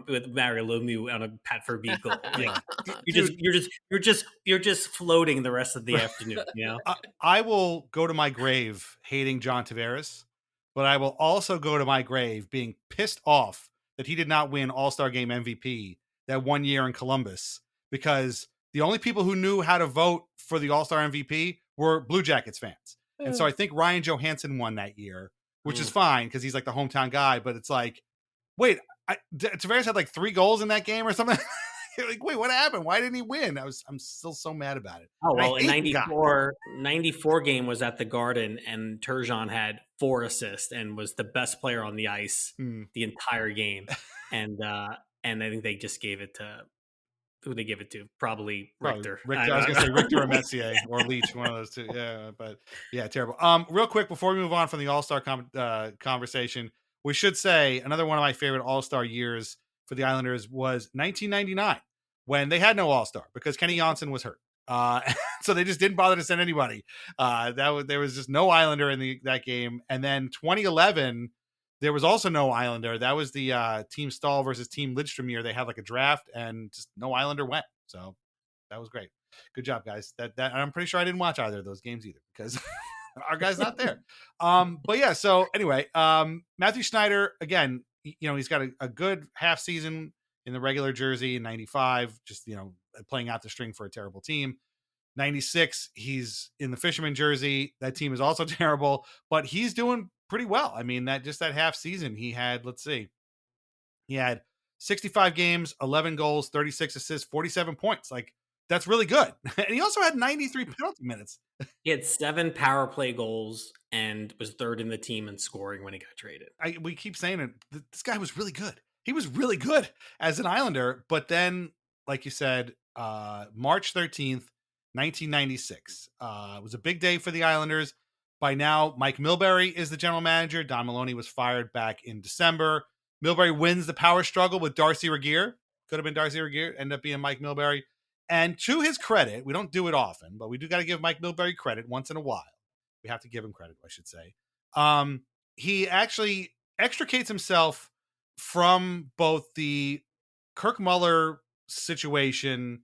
with Mario Lemieux on a Pat Verbeek goal. Like, you're just floating the rest of the afternoon. I will go to my grave hating John Tavares, but I will also go to my grave being pissed off that he did not win All-Star Game MVP that one year in Columbus, because the only people who knew how to vote for the All-Star MVP were Blue Jackets fans. And so I think Ryan Johansson won that year, which is fine because he's like the hometown guy. But it's like, wait, Tavares had like 3 goals in that game or something. Like, wait, what happened? Why didn't he win? I'm still so mad about it. Oh, well, in 94 game was at the Garden, and Turgeon had 4 assists and was the best player on the ice the entire game. And I think they just gave it to, who they give it to? Probably Richter. I was going to say Richter or Messier or Leach, one of those two. Yeah, but yeah, terrible. Real quick, before we move on from the All-Star conversation, we should say another one of my favorite All-Star years for the Islanders was 1999, when they had no All-Star because Kenny Janssen was hurt. So they just didn't bother to send anybody. There was just no Islander in that game. And then 2011, there was also no Islander. That was the Team Stahl versus Team Lidstrom year. They had like a draft and just no Islander went. So that was great. Good job, guys. That I'm pretty sure I didn't watch either of those games either because our guy's not there. But yeah, so anyway, Mathieu Schneider, again, he's got a good half season in the regular jersey in 95, just, playing out the string for a terrible team. 96, he's in the Fisherman jersey. That team is also terrible, but he's doing pretty well. I mean, that half season he had, he had 65 games, 11 goals, 36 assists, 47 points. Like, that's really good. And he also had 93 penalty minutes. He had 7 power play goals and was 3rd in the team in scoring when he got traded. We keep saying it. This guy was really good. he was really good as an Islander. But then, like you said, March 13th, 1996, it was a big day for the Islanders. By now, Mike Milbury is the general manager. Don Maloney was fired back in December. Milbury wins the power struggle with Darcy Regier. Could have been Darcy Regier, ended up being Mike Milbury. And to his credit, we don't do it often, but we do got to give Mike Milbury credit once in a while. We have to give him credit, I should say. He actually extricates himself from both the Kirk Muller situation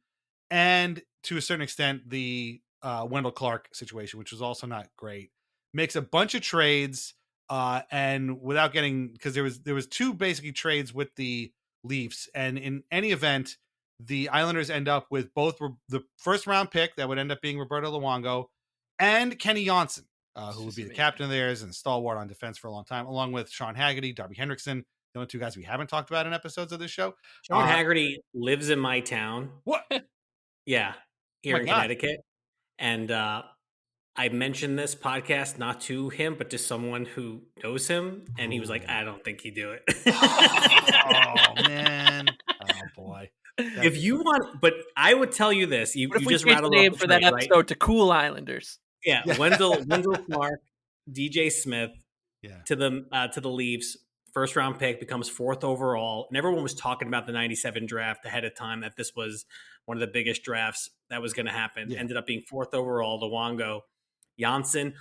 and, to a certain extent, the Wendell Clark situation, which was also not great. Makes a bunch of trades, and without getting, because there was two basically trades with the Leafs, and in any event, the Islanders end up with both the first round pick that would end up being Roberto Luongo and Kenny Janssen, who would be the captain of theirs and stalwart on defense for a long time, along with Sean Haggerty, Darby Hendrickson, the only two guys we haven't talked about in episodes of this show. Sean Haggerty lives in my town. What? Yeah, here in Connecticut. And I mentioned this podcast not to him, but to someone who knows him, and he was like, I don't think he'd do it. Oh, man. Oh, boy. If you want, but I would tell you this. You just rattled name off for trade, that episode, right? to Cool Islanders. Yeah, Wendell Clark, DJ Smith, to the Leafs. First round pick, becomes 4th overall, and everyone was talking about the 97 draft ahead of time, that this was one of the biggest drafts that was going to happen. Ended up being 4th overall. Luongo, Janssen.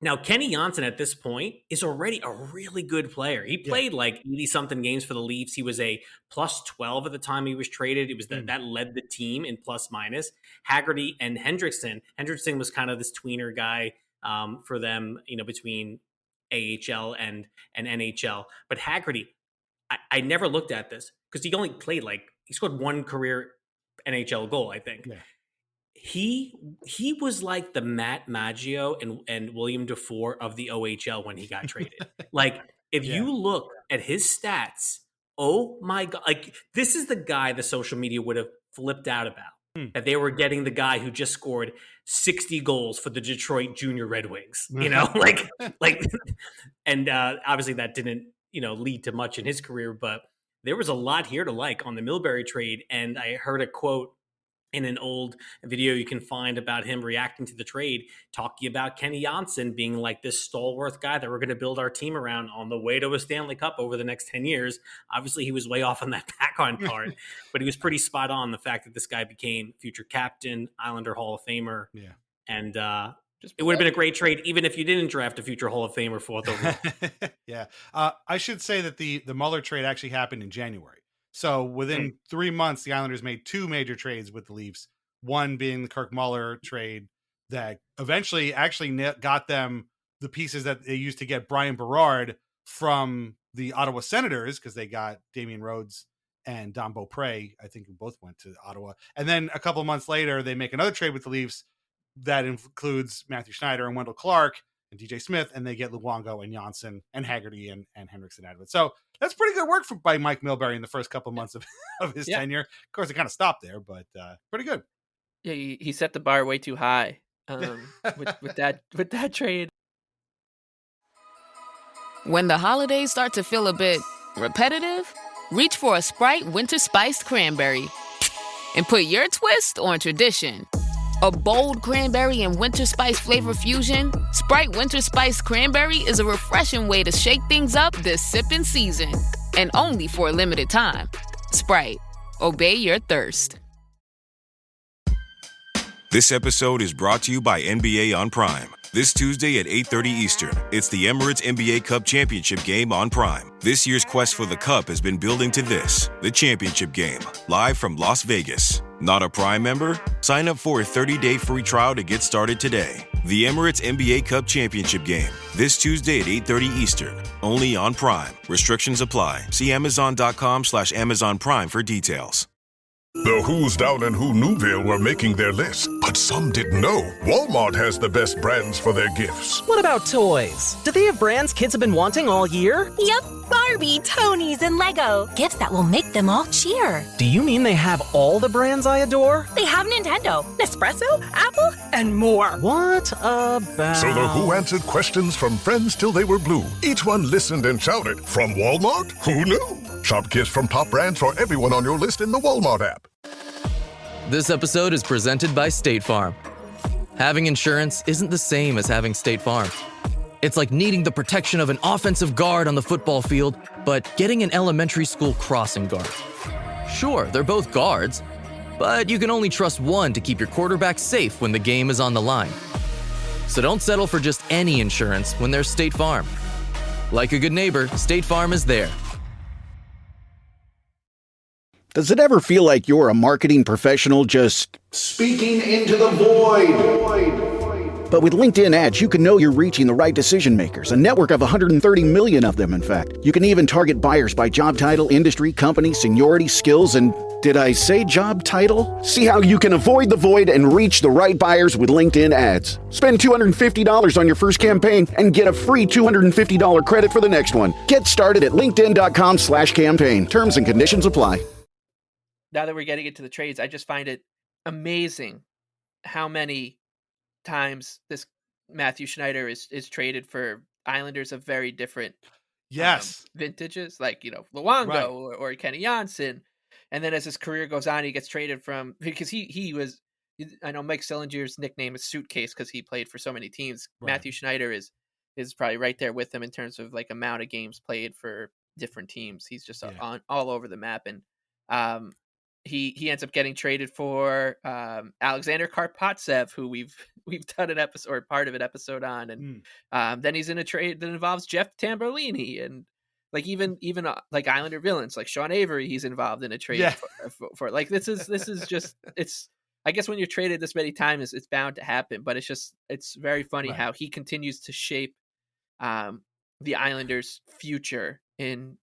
Now, Kenny Janssen at this point is already a really good player. He played like 80-something games for the Leafs. He was a plus 12 at the time he was traded. It was that led the team in plus minus. Haggerty and Hendrickson. Hendrickson was kind of this tweener guy for them, between AHL and NHL. But Haggerty, I never looked at this because he only played he scored one career NHL goal, I think. Yeah. He was like the Matt Maggio and William Dufour of the OHL when he got traded. If you look at his stats, oh my God, this is the guy the social media would have flipped out about. That they were getting the guy who just scored 60 goals for the Detroit Junior Red Wings, and obviously that didn't, lead to much in his career, but there was a lot here to like on the Milbury trade. And I heard a quote in an old video you can find about him reacting to the trade, talking about Kenny Janssen being like this stalwart guy that we're going to build our team around on the way to a Stanley Cup over the next 10 years. Obviously, he was way off on that back on part, but he was pretty spot on the fact that this guy became future captain, Islander Hall of Famer. Yeah. And it would have been a great trade, even if you didn't draft a future Hall of Famer 4th overall. Yeah. I should say that the Muller trade actually happened in January. So within 3 months, the Islanders made 2 major trades with the Leafs, one being the Kirk Muller trade that eventually actually got them the pieces that they used to get Brian Berard from the Ottawa Senators, because they got Damian Rhodes and Don Beaupre, I think, who both went to Ottawa. And then a couple of months later, they make another trade with the Leafs that includes Mathieu Schneider and Wendell Clark and DJ Smith, and they get Luongo and Janssen and Haggerty and Hendrickson out of it. So that's pretty good work by Mike Milbury in the first couple of months of his tenure. Of course, it kind of stopped there, but pretty good. Yeah, he set the bar way too high with that trade. When the holidays start to feel a bit repetitive, reach for a Sprite Winter Spiced Cranberry and put your twist on tradition. A bold cranberry and winter spice flavor fusion, Sprite Winter Spiced Cranberry is a refreshing way to shake things up this sipping season. And only for a limited time. Sprite. Obey your thirst. This episode is brought to you by NBA on Prime. This Tuesday at 8:30 Eastern, it's the Emirates NBA Cup Championship Game on Prime. This year's quest for the Cup has been building to this, the championship game, live from Las Vegas. Not a Prime member? Sign up for a 30-day free trial to get started today. The Emirates NBA Cup Championship Game, this Tuesday at 8:30 Eastern, only on Prime. Restrictions apply. See Amazon.com/Amazon Prime for details. The Who's Down in Who Newville were making their list, but some didn't know Walmart has the best brands for their gifts. What about toys? Do they have brands kids have been wanting all year? Yep, Barbie, Tony's, and Lego. Gifts that will make them all cheer. Do you mean they have all the brands I adore? They have Nintendo, Nespresso, Apple, and more. What about... So the Who answered questions from friends till they were blue. Each one listened and shouted, from Walmart? Who knew? Shop gifts from top brands for everyone on your list in the Walmart app. This episode is presented by State Farm. Having insurance isn't the same as having State Farm. It's like needing the protection of an offensive guard on the football field, but getting an elementary school crossing guard. Sure, they're both guards, but you can only trust one to keep your quarterback safe when the game is on the line. So don't settle for just any insurance when there's State Farm. Like a good neighbor, State Farm is there. Does it ever feel like you're a marketing professional just speaking into the void? But with LinkedIn ads, you can know you're reaching the right decision makers, a network of 130 million of them, in fact. You can even target buyers by job title, industry, company, seniority, skills, and did I say job title? See how you can avoid the void and reach the right buyers with LinkedIn ads. Spend $250 on your first campaign and get a free $250 credit for the next one. Get started at linkedin.com/campaign. Terms and conditions apply. Now that we're getting into the trades, I just find it amazing how many times this Mathieu Schneider is traded for Islanders of very different vintages, like, Luongo or Kenny Janssen. And then as his career goes on, he gets traded because he was, I know Mike Sillinger's nickname is Suitcase because he played for so many teams. Right. Mathieu Schneider is probably right there with him in terms of like amount of games played for different teams. He's just on all over the map. And he ends up getting traded for Alexander Karpatsev, who we've done an episode or part of an episode on, and then he's in a trade that involves Jeff Tamberlini, and like even like Islander villains like Sean Avery, he's involved in a trade for like this is just it's. I guess when you're traded this many times, it's bound to happen, but it's very funny how he continues to shape the Islanders' future in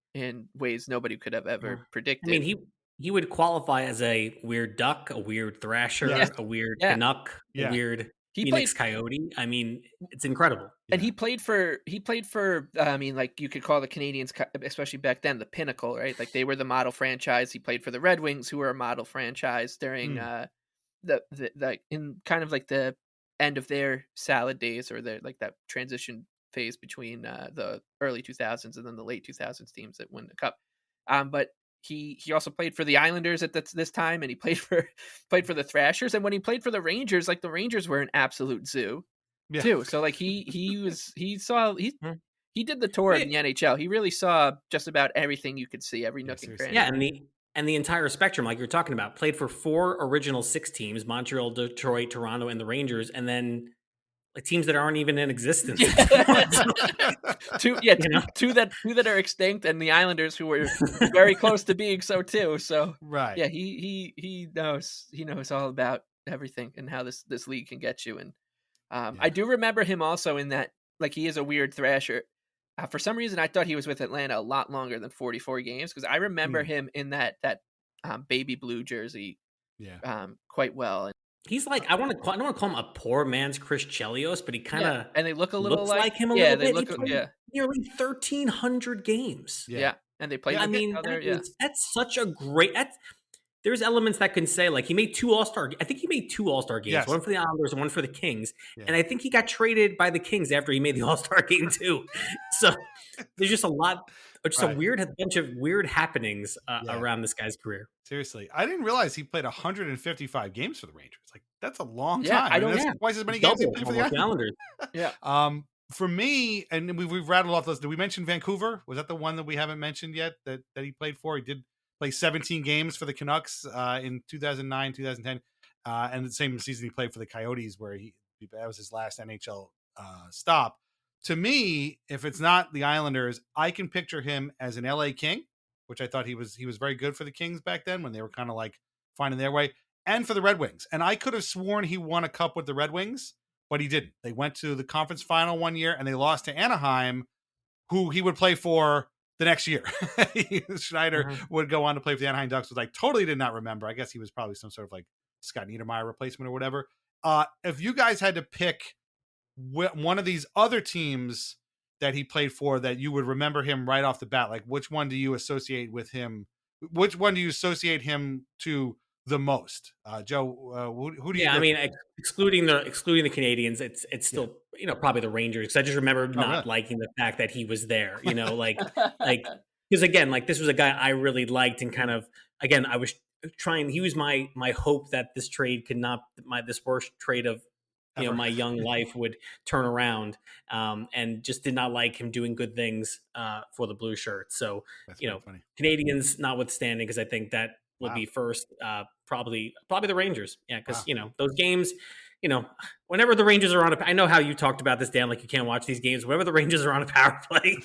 ways nobody could have ever predicted. I mean, he would qualify as a weird duck, a weird thrasher, a weird Canuck, a weird Phoenix Coyote. I mean, it's incredible. And he played for I mean, like you could call the Canadians, especially back then, the pinnacle, right? Like they were the model franchise. He played for the Red Wings, who were a model franchise during the in kind of like the end of their salad days, or their like that transition phase between the early 2000s and then the late 2000s teams that win the cup. But he also played for the Islanders at this time, and he played for the Thrashers. And when he played for the Rangers, like the Rangers were an absolute zoo too. So like he did the tour of the NHL. He really saw just about everything you could see, every nook and cranny. Yeah, and the entire spectrum, like you're talking about, played for 4 original 6 teams: Montreal, Detroit, Toronto, and the Rangers, and then like teams that aren't even in existence. Two that are extinct, and the Islanders, who were very close to being so too. So yeah, he knows all about everything and how this league can get you. And I do remember him also in that, like, he is a weird thrasher. For some reason, I thought he was with Atlanta a lot longer than 44 games, because I remember him in that baby blue jersey quite well. And he's like, I don't want to call him a poor man's Chris Chelios, but he kind of and they look a little like him a little bit. He played nearly 1,300 games. Yeah, and they played. I mean, that's such a great. There's elements that can say, like, he made 2 All-Star. I think he made 2 All-Star games, one for the Islanders and one for the Kings. And I think he got traded by the Kings after he made the All-Star game too. So there's just a bunch of weird happenings around this guy's career. Seriously, I didn't realize he played 155 games for the Rangers. Like, that's a long time. That's twice as many games he played for the Islanders. For me, and we've rattled off those. Did we mention Vancouver? Was that the one that we haven't mentioned yet that he played for? He did play 17 games for the Canucks in 2009, 2010, and the same season he played for the Coyotes, where that was his last NHL stop. To me, if it's not the Islanders, I can picture him as an LA King, which I thought he was very good for the Kings back then when they were kind of like finding their way, and for the Red Wings. And I could have sworn he won a cup with the Red Wings, but he didn't. They went to the conference final one year and they lost to Anaheim, who he would play for the next year. Schneider would go on to play for the Anaheim Ducks, which I totally did not remember. I guess he was probably some sort of like Scott Niedermayer replacement or whatever. If you guys had to pick one of these other teams that he played for that you would remember him right off the bat, like which one do you associate with him? Which one do you associate him to the most? Joe, who do you? Yeah, I mean, excluding the Canadians, it's still probably the Rangers, because I just remember not liking the fact that he was there. Like because again, like this was a guy I really liked, and kind of again, I was trying. He was my hope that this trade could not this worst trade of my young life would turn around, and just did not like him doing good things for the blue shirts. So That's funny. Canadians notwithstanding, because I think that would be first. Probably the Rangers. Yeah, because those games. Whenever the Rangers are on I know how you talked about this, Dan, like you can't watch these games. Whenever the Rangers are on a power play,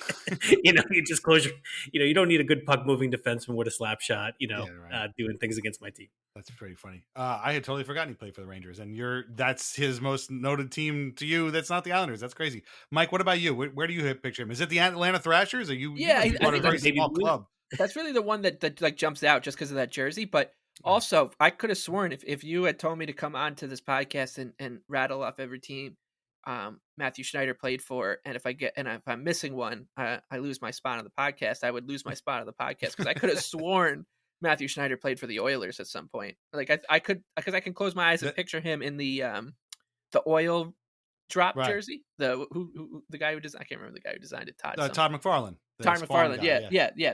you just close your, you don't need a good puck moving defenseman with a slap shot, doing things against my team. That's pretty funny. I had totally forgotten he played for the Rangers, and that's his most noted team to you. That's not the Islanders. That's crazy. Mike, what about you? Where do you picture him? Is it the Atlanta Thrashers? Or you? Yeah, I think a very small club. That's really the one that like jumps out just because of that jersey, but. Also, I could have sworn if you had told me to come on to this podcast and rattle off every team Mathieu Schneider played for, and if I'm missing one, I lose my spot on the podcast. I would lose my spot on the podcast because I could have sworn Mathieu Schneider played for the Oilers at some point. Like I could, because I can close my eyes and picture him in the oil drop jersey. The guy who designed, I can't remember the guy who designed it. Todd McFarlane. Todd McFarlane. Yeah.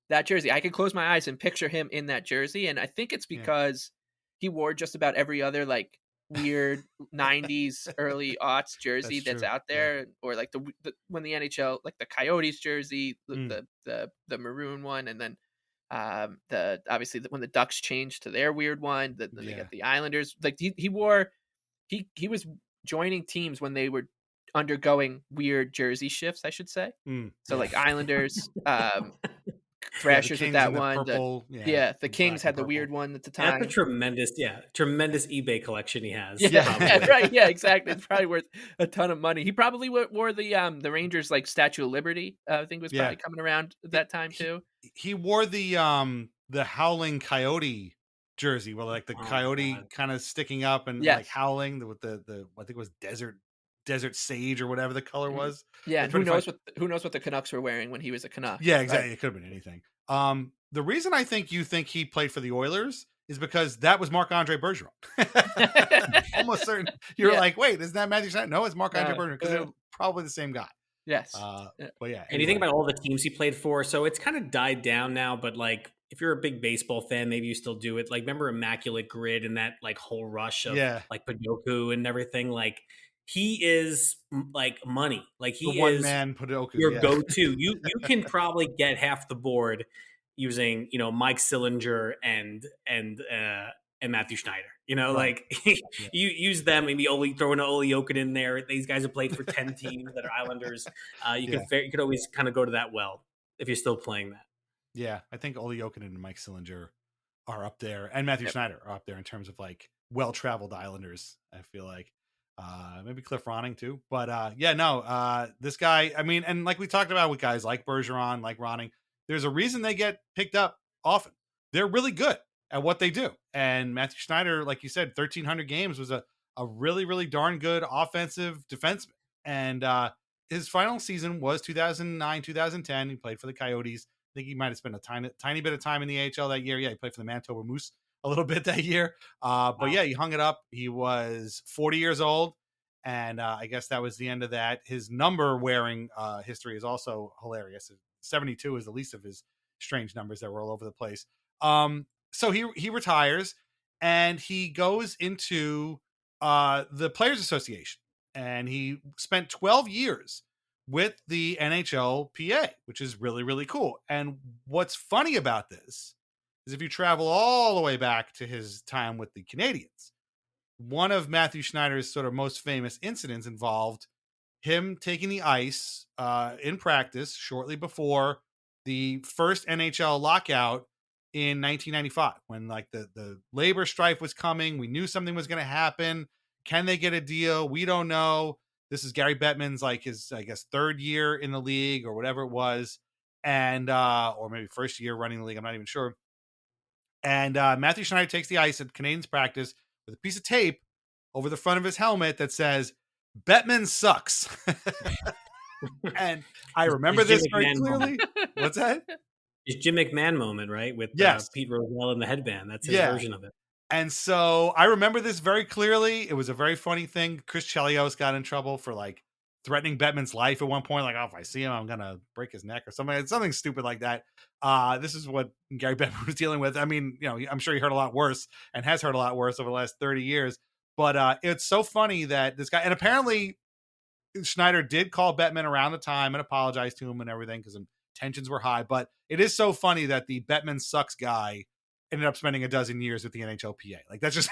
That jersey. I can close my eyes and picture him in that jersey. And I think it's because he wore just about every other like weird 90s early aughts jersey that's out there. Yeah. Or like the when the NHL, like the Coyotes jersey, the maroon one. And then obviously when the Ducks changed to their weird one, then they got the Islanders. Like he was joining teams when they were undergoing weird jersey shifts, I should say. So like Islanders, Thrashers with that one. The Kings had the weird one at the time. That's a tremendous eBay collection he has. Yeah, right. Yeah, exactly. It's probably worth a ton of money. He probably wore the Rangers like Statue of Liberty. I think was probably coming around at that time too. He wore the Howling Coyote jersey, where like the coyote kind of sticking up and like howling with the I think it was desert sage or whatever the color was. Yeah, and who knows what the Canucks were wearing when he was a Canuck. Yeah, exactly. Right? It could have been anything. The reason I think you think he played for the Oilers is because that was Marc-Andre Bergeron. Almost certain. You're like, wait, isn't that Mathieu Schneider? No, it's Marc-Andre Bergeron, because they're probably the same guy. Yes. But yeah. And you think about all the teams he played for, so it's kind of died down now, but like if you're a big baseball fan, maybe you still do it. Like remember Immaculate Grid and that like whole rush of like Padoku and everything. Like he is like money. Like he the one man Padoku, your go-to. You can probably get half the board using Mike Sillinger and Mathieu Schneider. Like you use them. Maybe throw in Olli Jokinen in there. These guys have played for 10 teams that are Islanders. You could always kind of go to that well if you're still playing that. Yeah, I think Olli Jokinen and Mike Sillinger are up there, and Mathieu Schneider are up there in terms of like well-traveled Islanders. I feel like. Maybe Cliff Ronning too, but this guy, I mean, and like we talked about with guys like Bergeron, like Ronning, there's a reason they get picked up often. They're really good at what they do. And Mathieu Schneider, like you said, 1,300 games, was a really, really darn good offensive defenseman. And his final season was 2009, 2010. He played for the Coyotes. I think he might have spent a tiny bit of time in the AHL that year. Yeah, he played for the Manitoba Moose a little bit that year. But yeah, he hung it up. He was 40 years old. And I guess that was the end of that. His number wearing history is also hilarious. 72 is the least of his strange numbers that were all over the place. So he retires and he goes into the Players Association, and he spent 12 years with the NHLPA, which is really, really cool. And what's funny about this is if you travel all the way back to his time with the Canadiens, one of Mathieu Schneider's sort of most famous incidents involved him taking the ice in practice shortly before the first NHL lockout in 1995, when like the labor strife was coming. We knew something was going to happen. Can they get a deal? We don't know. This is Gary Bettman's like his, I guess, third year in the league or whatever it was. And, or maybe first year running the league. I'm not even sure. And Mathieu Schneider takes the ice at Canadiens practice with a piece of tape over the front of his helmet that says, Bettman sucks. And I remember this very clearly. What's that? It's Jim McMahon moment, right? With Pete Rozelle and the headband. That's his version of it. And so I remember this very clearly. It was a very funny thing. Chris Chelios got in trouble for like threatening Bettman's life at one point, like, oh, if I see him, I'm gonna break his neck or something stupid like that. This is what Gary Bettman was dealing with. I mean, I'm sure he heard a lot worse and has heard a lot worse over the last 30 years. But it's so funny that this guy, and apparently Schneider did call Bettman around the time and apologize to him and everything because tensions were high. But it is so funny that the Bettman sucks guy ended up spending a dozen years with the NHLPA. Like, that's just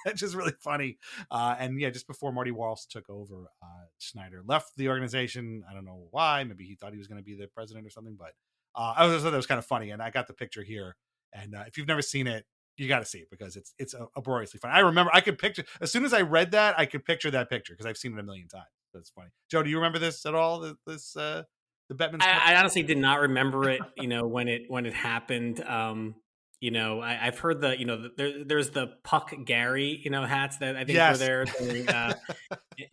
that's just really funny. And yeah, just before Marty Walsh took over, Schneider left the organization. I don't know why. Maybe he thought he was going to be the president or something. But I thought that was kind of funny. And I got the picture here. And if you've never seen it, you got to see it because it's uproariously funny. I remember I could picture, as soon as I read that, I could picture that picture because I've seen it a million times. That's funny. Joe, do you remember this at all? The Bettman? I honestly did not remember it. When it happened. I've heard there's the Puck Gary, hats that I think were there during,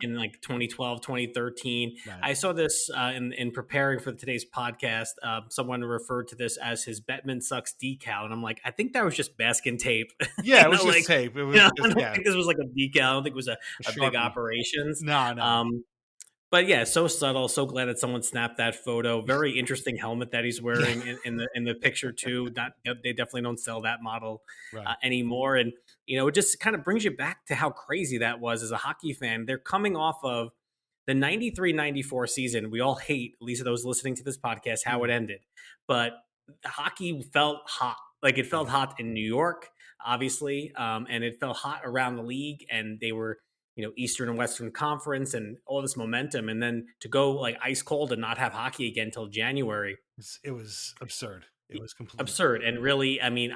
in like 2012, 2013. Right. I saw this in preparing for today's podcast. Someone referred to this as his Bettman sucks decal. And I'm like, I think that was just masking tape. Yeah, it was just tape. It was just, I don't think this was like a decal. I don't think it was a big operations. No. But yeah, so subtle. So glad that someone snapped that photo. Very interesting helmet that he's wearing in the picture too. They definitely don't sell that model anymore. And it just kind of brings you back to how crazy that was as a hockey fan. They're coming off of the 93-94 season. We all hate, at least those listening to this podcast, how it ended. But hockey felt hot. Like, it felt hot in New York, obviously, and it felt hot around the league. And they were Eastern and Western Conference and all this momentum. And then to go like ice cold and not have hockey again till January. It was absurd. It was completely absurd. And really, I mean,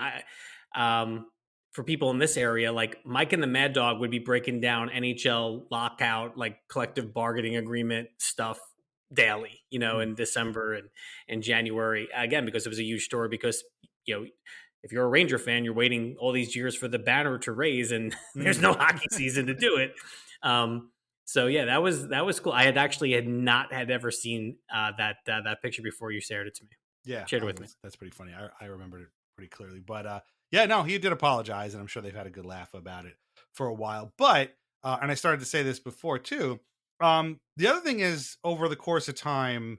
for people in this area, like Mike and the Mad Dog would be breaking down NHL lockout, like collective bargaining agreement stuff daily, in December and January, again, because it was a huge story because, if you're a Ranger fan, you're waiting all these years for the banner to raise, and there's no hockey season to do it. So yeah, that was cool. I had not ever seen that picture before you shared it to me. Yeah, shared it with me. That's pretty funny. I remembered it pretty clearly. But yeah, no, he did apologize, and I'm sure they've had a good laugh about it for a while. But and I started to say this before too. The other thing is, over the course of time,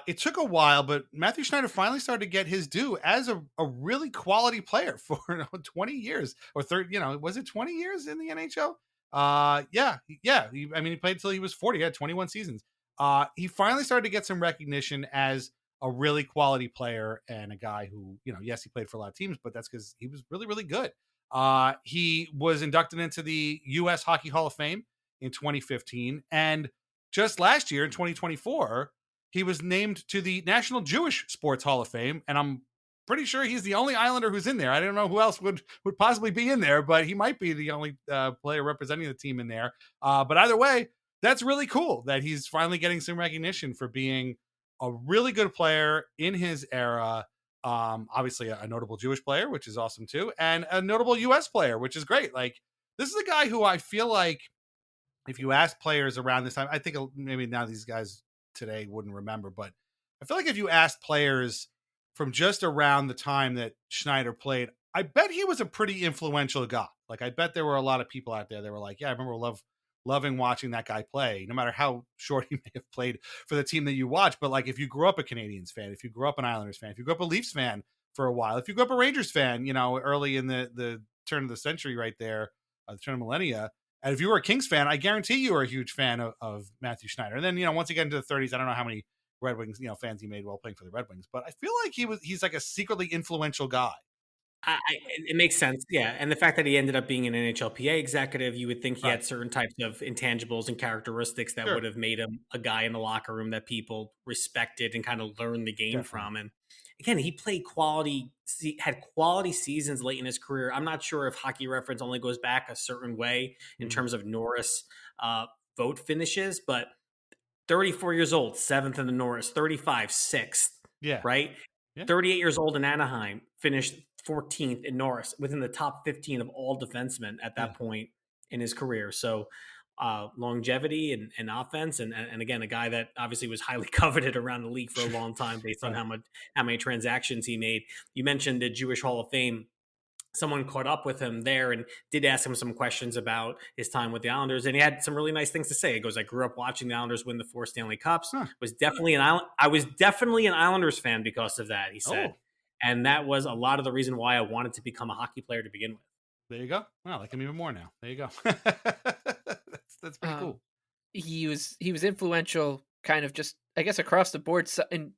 it took a while, but Mathieu Schneider finally started to get his due as a really quality player for 20 years or 30, was it 20 years in the NHL? Yeah. He played till he was 40. He had 21 seasons. He finally started to get some recognition as a really quality player and a guy who, yes, he played for a lot of teams, but that's because he was really, really good. He was inducted into the U.S. Hockey Hall of Fame in 2015. And just last year in 2024, he was named to the National Jewish Sports Hall of Fame, and I'm pretty sure he's the only Islander who's in there. I don't know who else would possibly be in there, but he might be the only player representing the team in there. But either way, that's really cool that he's finally getting some recognition for being a really good player in his era. Obviously, a notable Jewish player, which is awesome too, and a notable U.S. player, which is great. Like, this is a guy who I feel like if you ask players around this time, I think maybe now these guys today wouldn't remember, but I feel like if you asked players from just around the time that Schneider played, I bet he was a pretty influential guy. Like, I bet there were a lot of people out there that were like, yeah, I remember loving watching that guy play, no matter how short he may have played for the team that you watch. But like, if you grew up a Canadiens fan, if you grew up an Islanders fan, if you grew up a Leafs fan for a while, if you grew up a Rangers fan, early in the turn of the century right there, the turn of millennia, and if you were a Kings fan, I guarantee you were a huge fan of Mathieu Schneider. And then, once you get into the 30s, I don't know how many Red Wings, fans he made while playing for the Red Wings, but I feel like he's like a secretly influential guy. It makes sense. Yeah. And the fact that he ended up being an NHLPA executive, you would think he had certain types of intangibles and characteristics that would have made him a guy in the locker room that people respected and kind of learned the game from. And again, he played had quality seasons late in his career. I'm not sure if Hockey Reference only goes back a certain way in terms of Norris vote finishes, but 34 years old, 7th in the Norris, 35, 6th. Yeah. Right? Yeah. 38 years old in Anaheim, finished 14th in Norris, within the top 15 of all defensemen at that point in his career. So longevity and offense. And again, a guy that obviously was highly coveted around the league for a long time based on how many transactions he made. You mentioned the Jewish Hall of Fame someone caught up with him there and did ask him some questions about his time with the Islanders, and he had some really nice things to say. He goes, "I grew up watching the Islanders win the 4 Stanley Cups. I was definitely an Islanders fan because of that," he said. And that was a lot of the reason why I wanted to become a hockey player to begin with. There you go. Well, I like him even more now. There you go. That's pretty cool. He was influential, kind of just, I guess, across the board in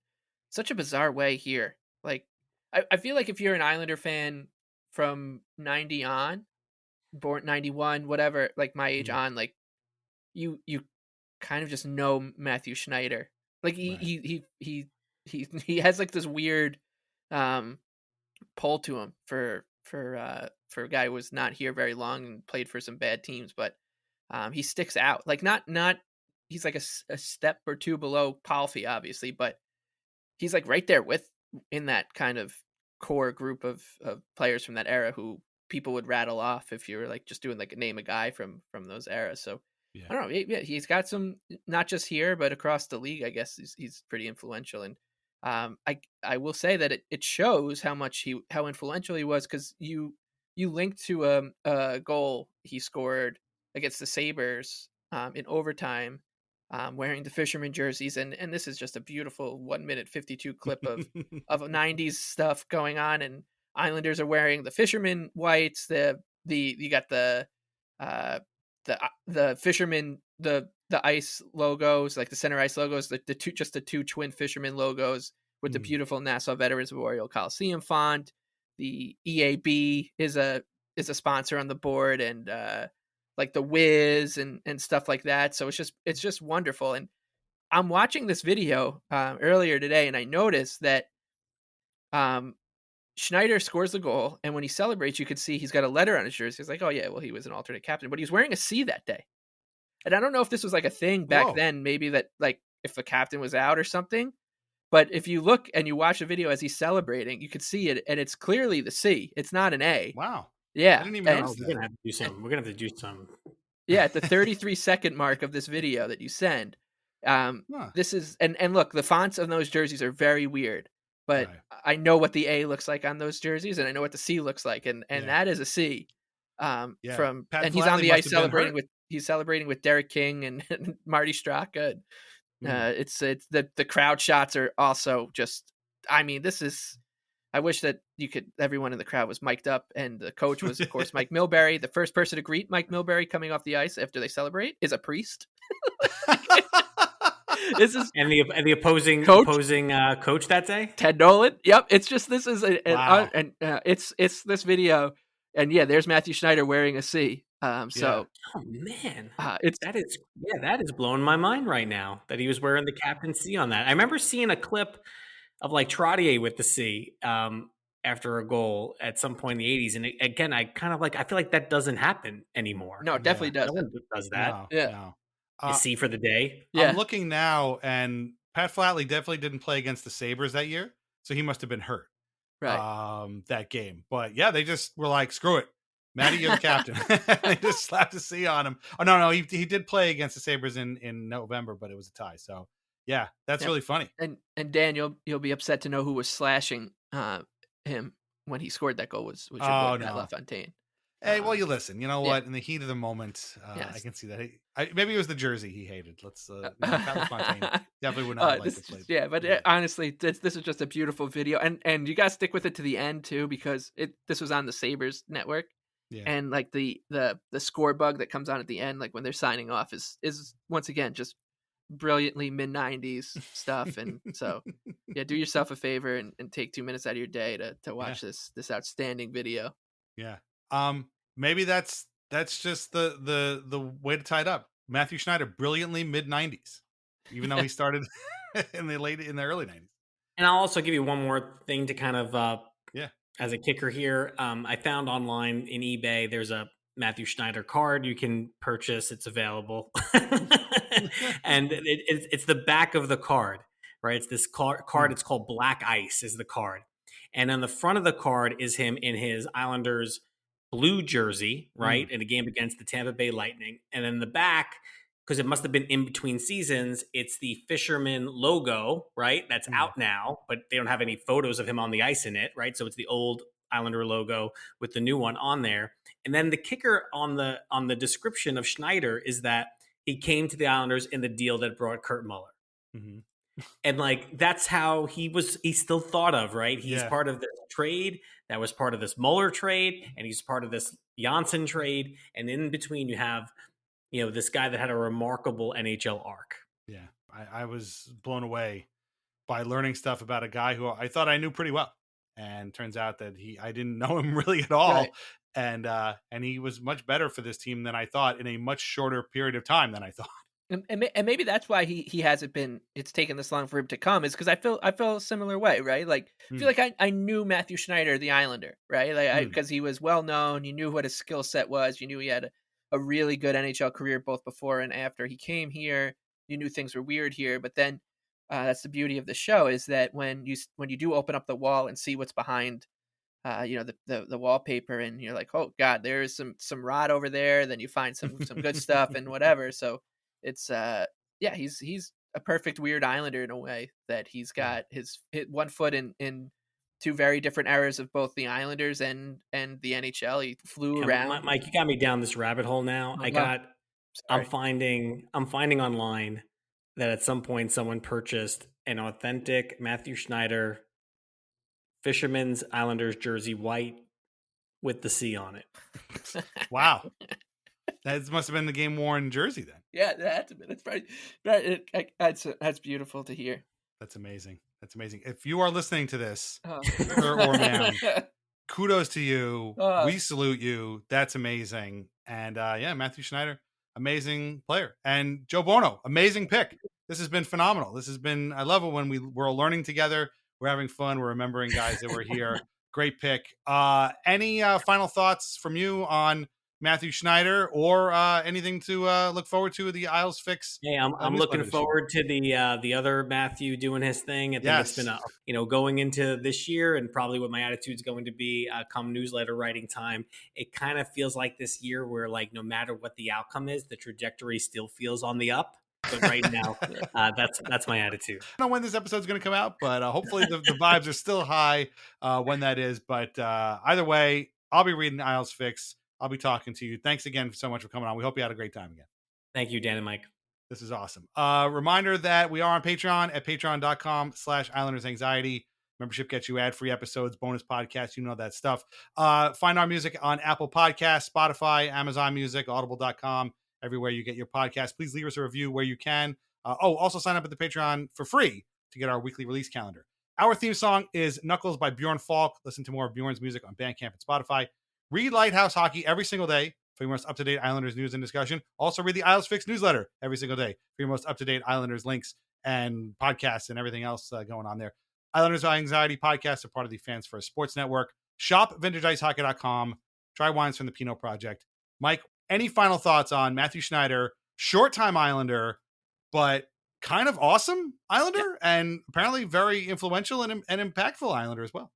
such a bizarre way here. Like, I feel like if you're an Islander fan from 90 on, born 91, whatever, like my age on, like you kind of just know Mathieu Schneider. Like he has like this weird pull to him for a guy who was not here very long and played for some bad teams, but he sticks out. Like not he's like a step or two below Palffy, obviously, but he's like right there in that kind of core group of players from that era who people would rattle off if you were like just doing like name a guy from those eras. So I don't know. Yeah, he's got some, not just here, but across the league, I guess he's pretty influential. And I will say that it shows how influential he was, because you linked to a goal he scored against the Sabres in overtime, wearing the Fisherman jerseys, and this is just a beautiful 1 minute 52 clip of 90s stuff going on, and Islanders are wearing the Fisherman whites. You got the Fisherman, the ice logos, like the center ice logos, the two twin Fisherman logos with the beautiful Nassau Veterans Memorial Coliseum font. The EAB is a sponsor on the board, and like the Wiz and stuff like that. So it's just wonderful. And I'm watching this video earlier today, and I noticed that Schneider scores the goal, and when he celebrates, you could see he's got a letter on his jersey. He's like, "Oh yeah, well, he was an alternate captain," but he was wearing a C that day. And I don't know if this was like a thing back then, maybe that like if the captain was out or something. But if you look and you watch the video as he's celebrating, you could see it, and it's clearly the C. It's not an A. Wow. Yeah. I didn't even know. We're gonna have to do some. Yeah, at the 33-second mark of this video that you send, this is and look, the fonts of those jerseys are very weird, but I know what the A looks like on those jerseys, and I know what the C looks like, and that is a C. From Pat and he's on Flatley the ice must have been celebrating with Derek King and Marty Straka. It's the crowd shots are also just, I mean, this is, I wish that everyone in the crowd was mic'd up, and the coach was, of course, Mike Milbury. The first person to greet Mike Milbury coming off the ice after they celebrate is a priest. This is and the opposing coach that day, Ted Nolan. Yep, it's just this is Wow. it's this video, and yeah, there's Mathieu Schneider wearing a C. So oh man, that is blowing my mind right now that he was wearing the captain C on that. I remember seeing a clip of like Trottier with the C after a goal at some point in the 80s, and again, I feel like that doesn't happen anymore. No, it definitely doesn't. No one does that. No. C for the day. I'm looking now, and Pat Flatley definitely didn't play against the Sabres that year, so he must have been hurt. Right. That game. But yeah, they just were like, screw it. Matty, you're the captain. They just slapped a C on him. Oh, no, he did play against the Sabres in November, but it was a tie. So yeah, that's really funny. And Dan, you'll be upset to know who was slashing him when he scored that goal was Matt LaFontaine. Hey, well, you listen. You know what? In the heat of the moment, I can see that. Maybe it was the jersey he hated. Let's Pat LaFontaine definitely would not like to play. Yeah, but honestly, this is just a beautiful video, and you guys stick with it to the end too, because this was on the Sabres network. Yeah. And like the score bug that comes on at the end, like when they're signing off, is once again just brilliantly mid-90s stuff. And so yeah, do yourself a favor and take 2 minutes out of your day to watch this outstanding video. Yeah. Maybe that's just the way to tie it up. Mathieu Schneider, brilliantly mid-90s, even though he started in the early 90s. And I'll also give you one more thing to kind of as a kicker here. I found online in eBay there's a Mathieu Schneider card you can purchase. It's available. And it's the back of the card, right? It's this card. It's called Black Ice is the card. And on the front of the card is him in his Islanders blue jersey, right? In a game against the Tampa Bay Lightning. And then the back, because it must have been in between seasons, it's the Fisherman logo, right? That's out now, but they don't have any photos of him on the ice in it, right? So it's the old Islander logo with the new one on there. And then the kicker on the description of Schneider is that he came to the Islanders in the deal that brought Kurt Muller. Mm-hmm. And like, that's how he's still thought of, right? He's part of this trade that was part of this Muller trade, and he's part of this Janssen trade. And in between you have, this guy that had a remarkable NHL arc. Yeah. I was blown away by learning stuff about a guy who I thought I knew pretty well. And turns out that I didn't know him really at all. Right. And he was much better for this team than I thought in a much shorter period of time than I thought. And maybe that's why he hasn't been. It's taken this long for him to come. Is because I feel a similar way, right? Like I feel like I knew Mathieu Schneider, the Islander, right? Like because he was well known. You knew what his skill set was. You knew he had a really good NHL career both before and after he came here. You knew things were weird here, but then that's the beauty of the show is that when you do open up the wall and see what's behind, the wallpaper, and you're like, oh God, there's some rot over there. Then you find some good stuff and whatever. So. It's he's a perfect weird Islander in a way that he's got his one foot in two very different eras of both the Islanders and the NHL. He flew around. Mike, you got me down this rabbit hole now. I'm finding online that at some point someone purchased an authentic Mathieu Schneider Fisherman's Islanders jersey, white with the C on it. Wow. That must have been the game worn jersey then. Yeah, that had to be. That's probably that's beautiful to hear. That's amazing. That's amazing. If you are listening to this, or ma'am, kudos to you. We salute you. That's amazing. And Mathieu Schneider, amazing player. And Joe Buono, amazing pick. This has been phenomenal. I love it when we're all learning together. We're having fun. We're remembering guys that were here. Great pick. Any final thoughts from you on Mathieu Schneider, or anything to look forward to the IslesFix? Hey, I'm looking forward to the other Mathieu doing his thing. I think it's been going into this year, and probably what my attitude's going to be come newsletter writing time. It kind of feels like this year where, like, no matter what the outcome is, the trajectory still feels on the up. But right now, that's my attitude. I don't know when this episode's going to come out, but hopefully the vibes are still high when that is. But either way, I'll be reading IslesFix. I'll be talking to you. Thanks again so much for coming on. We hope you had a great time again. Thank you, Dan and Mike. This is awesome. Reminder that we are on Patreon at patreon.com/IslandersAnxiety. Membership gets you ad-free episodes, bonus podcasts, that stuff. Find our music on Apple Podcasts, Spotify, Amazon Music, audible.com, everywhere you get your podcast. Please leave us a review where you can. Also sign up at the Patreon for free to get our weekly release calendar. Our theme song is Knuckles by Bjorn Falk. Listen to more of Bjorn's music on Bandcamp and Spotify. Read Lighthouse Hockey every single day for your most up-to-date Islanders news and discussion. Also read the IslesFix newsletter every single day for your most up-to-date Islanders links and podcasts and everything else going on there. Islanders Anxiety podcasts are part of the Fans First Sports Network. Shop vintageIceHockey.com. Try wines from the Pinot Project. Mike, any final thoughts on Mathieu Schneider, short-time Islander, but kind of awesome Islander, and apparently very influential and impactful Islander as well?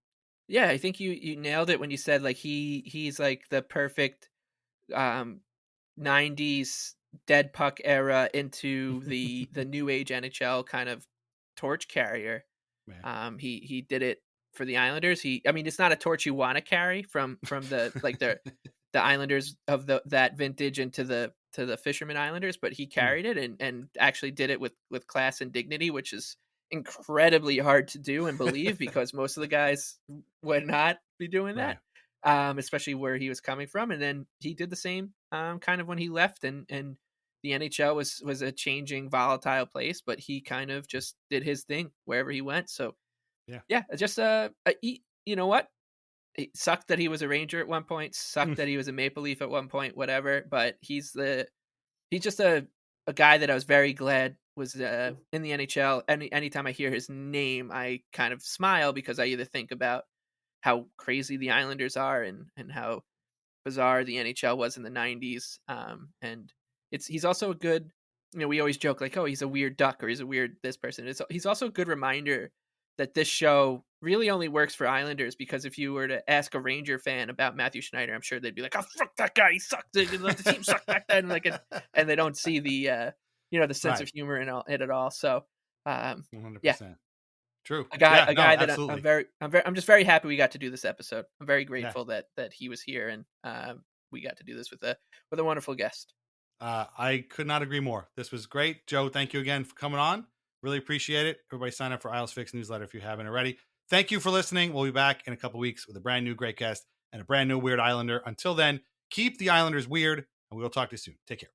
Yeah, I think you nailed it when you said like he's like the perfect 90s dead puck era into the new age NHL kind of torch carrier. He did it for the Islanders. It's not a torch you want to carry from the like the Islanders of that vintage into the Fisherman Islanders, but he carried it and actually did it with class and dignity, which is incredibly hard to do and believe because most of the guys would not be doing that, especially where he was coming from. And then he did the same kind of when he left, and the NHL was a changing, volatile place, but he kind of just did his thing wherever he went. So just you know what? It sucked that he was a Ranger at one point, sucked that he was a Maple Leaf at one point, whatever, but he's just a guy that I was very glad was in the NHL. Anytime I hear his name, I kind of smile because I either think about how crazy the Islanders are and how bizarre the NHL was in the 90s. And he's also a good, we always joke like, oh, he's a weird duck or he's a weird this person. He's also a good reminder that this show really only works for Islanders, because if you were to ask a Ranger fan about Mathieu Schneider, I'm sure they'd be like, oh, fuck that guy, he sucked. The team sucked back then. And they don't see the, the sense of humor in it at all. So, 100%. True. A guy, Yeah, that absolutely. I'm just very happy we got to do this episode. I'm very grateful that he was here and we got to do this with a wonderful guest. I could not agree more. This was great. Joe, thank you again for coming on. Really appreciate it. Everybody sign up for IslesFix newsletter if you haven't already. Thank you for listening. We'll be back in a couple weeks with a brand new great guest and a brand new Weird Islander. Until then, keep the Islanders weird, and we will talk to you soon. Take care.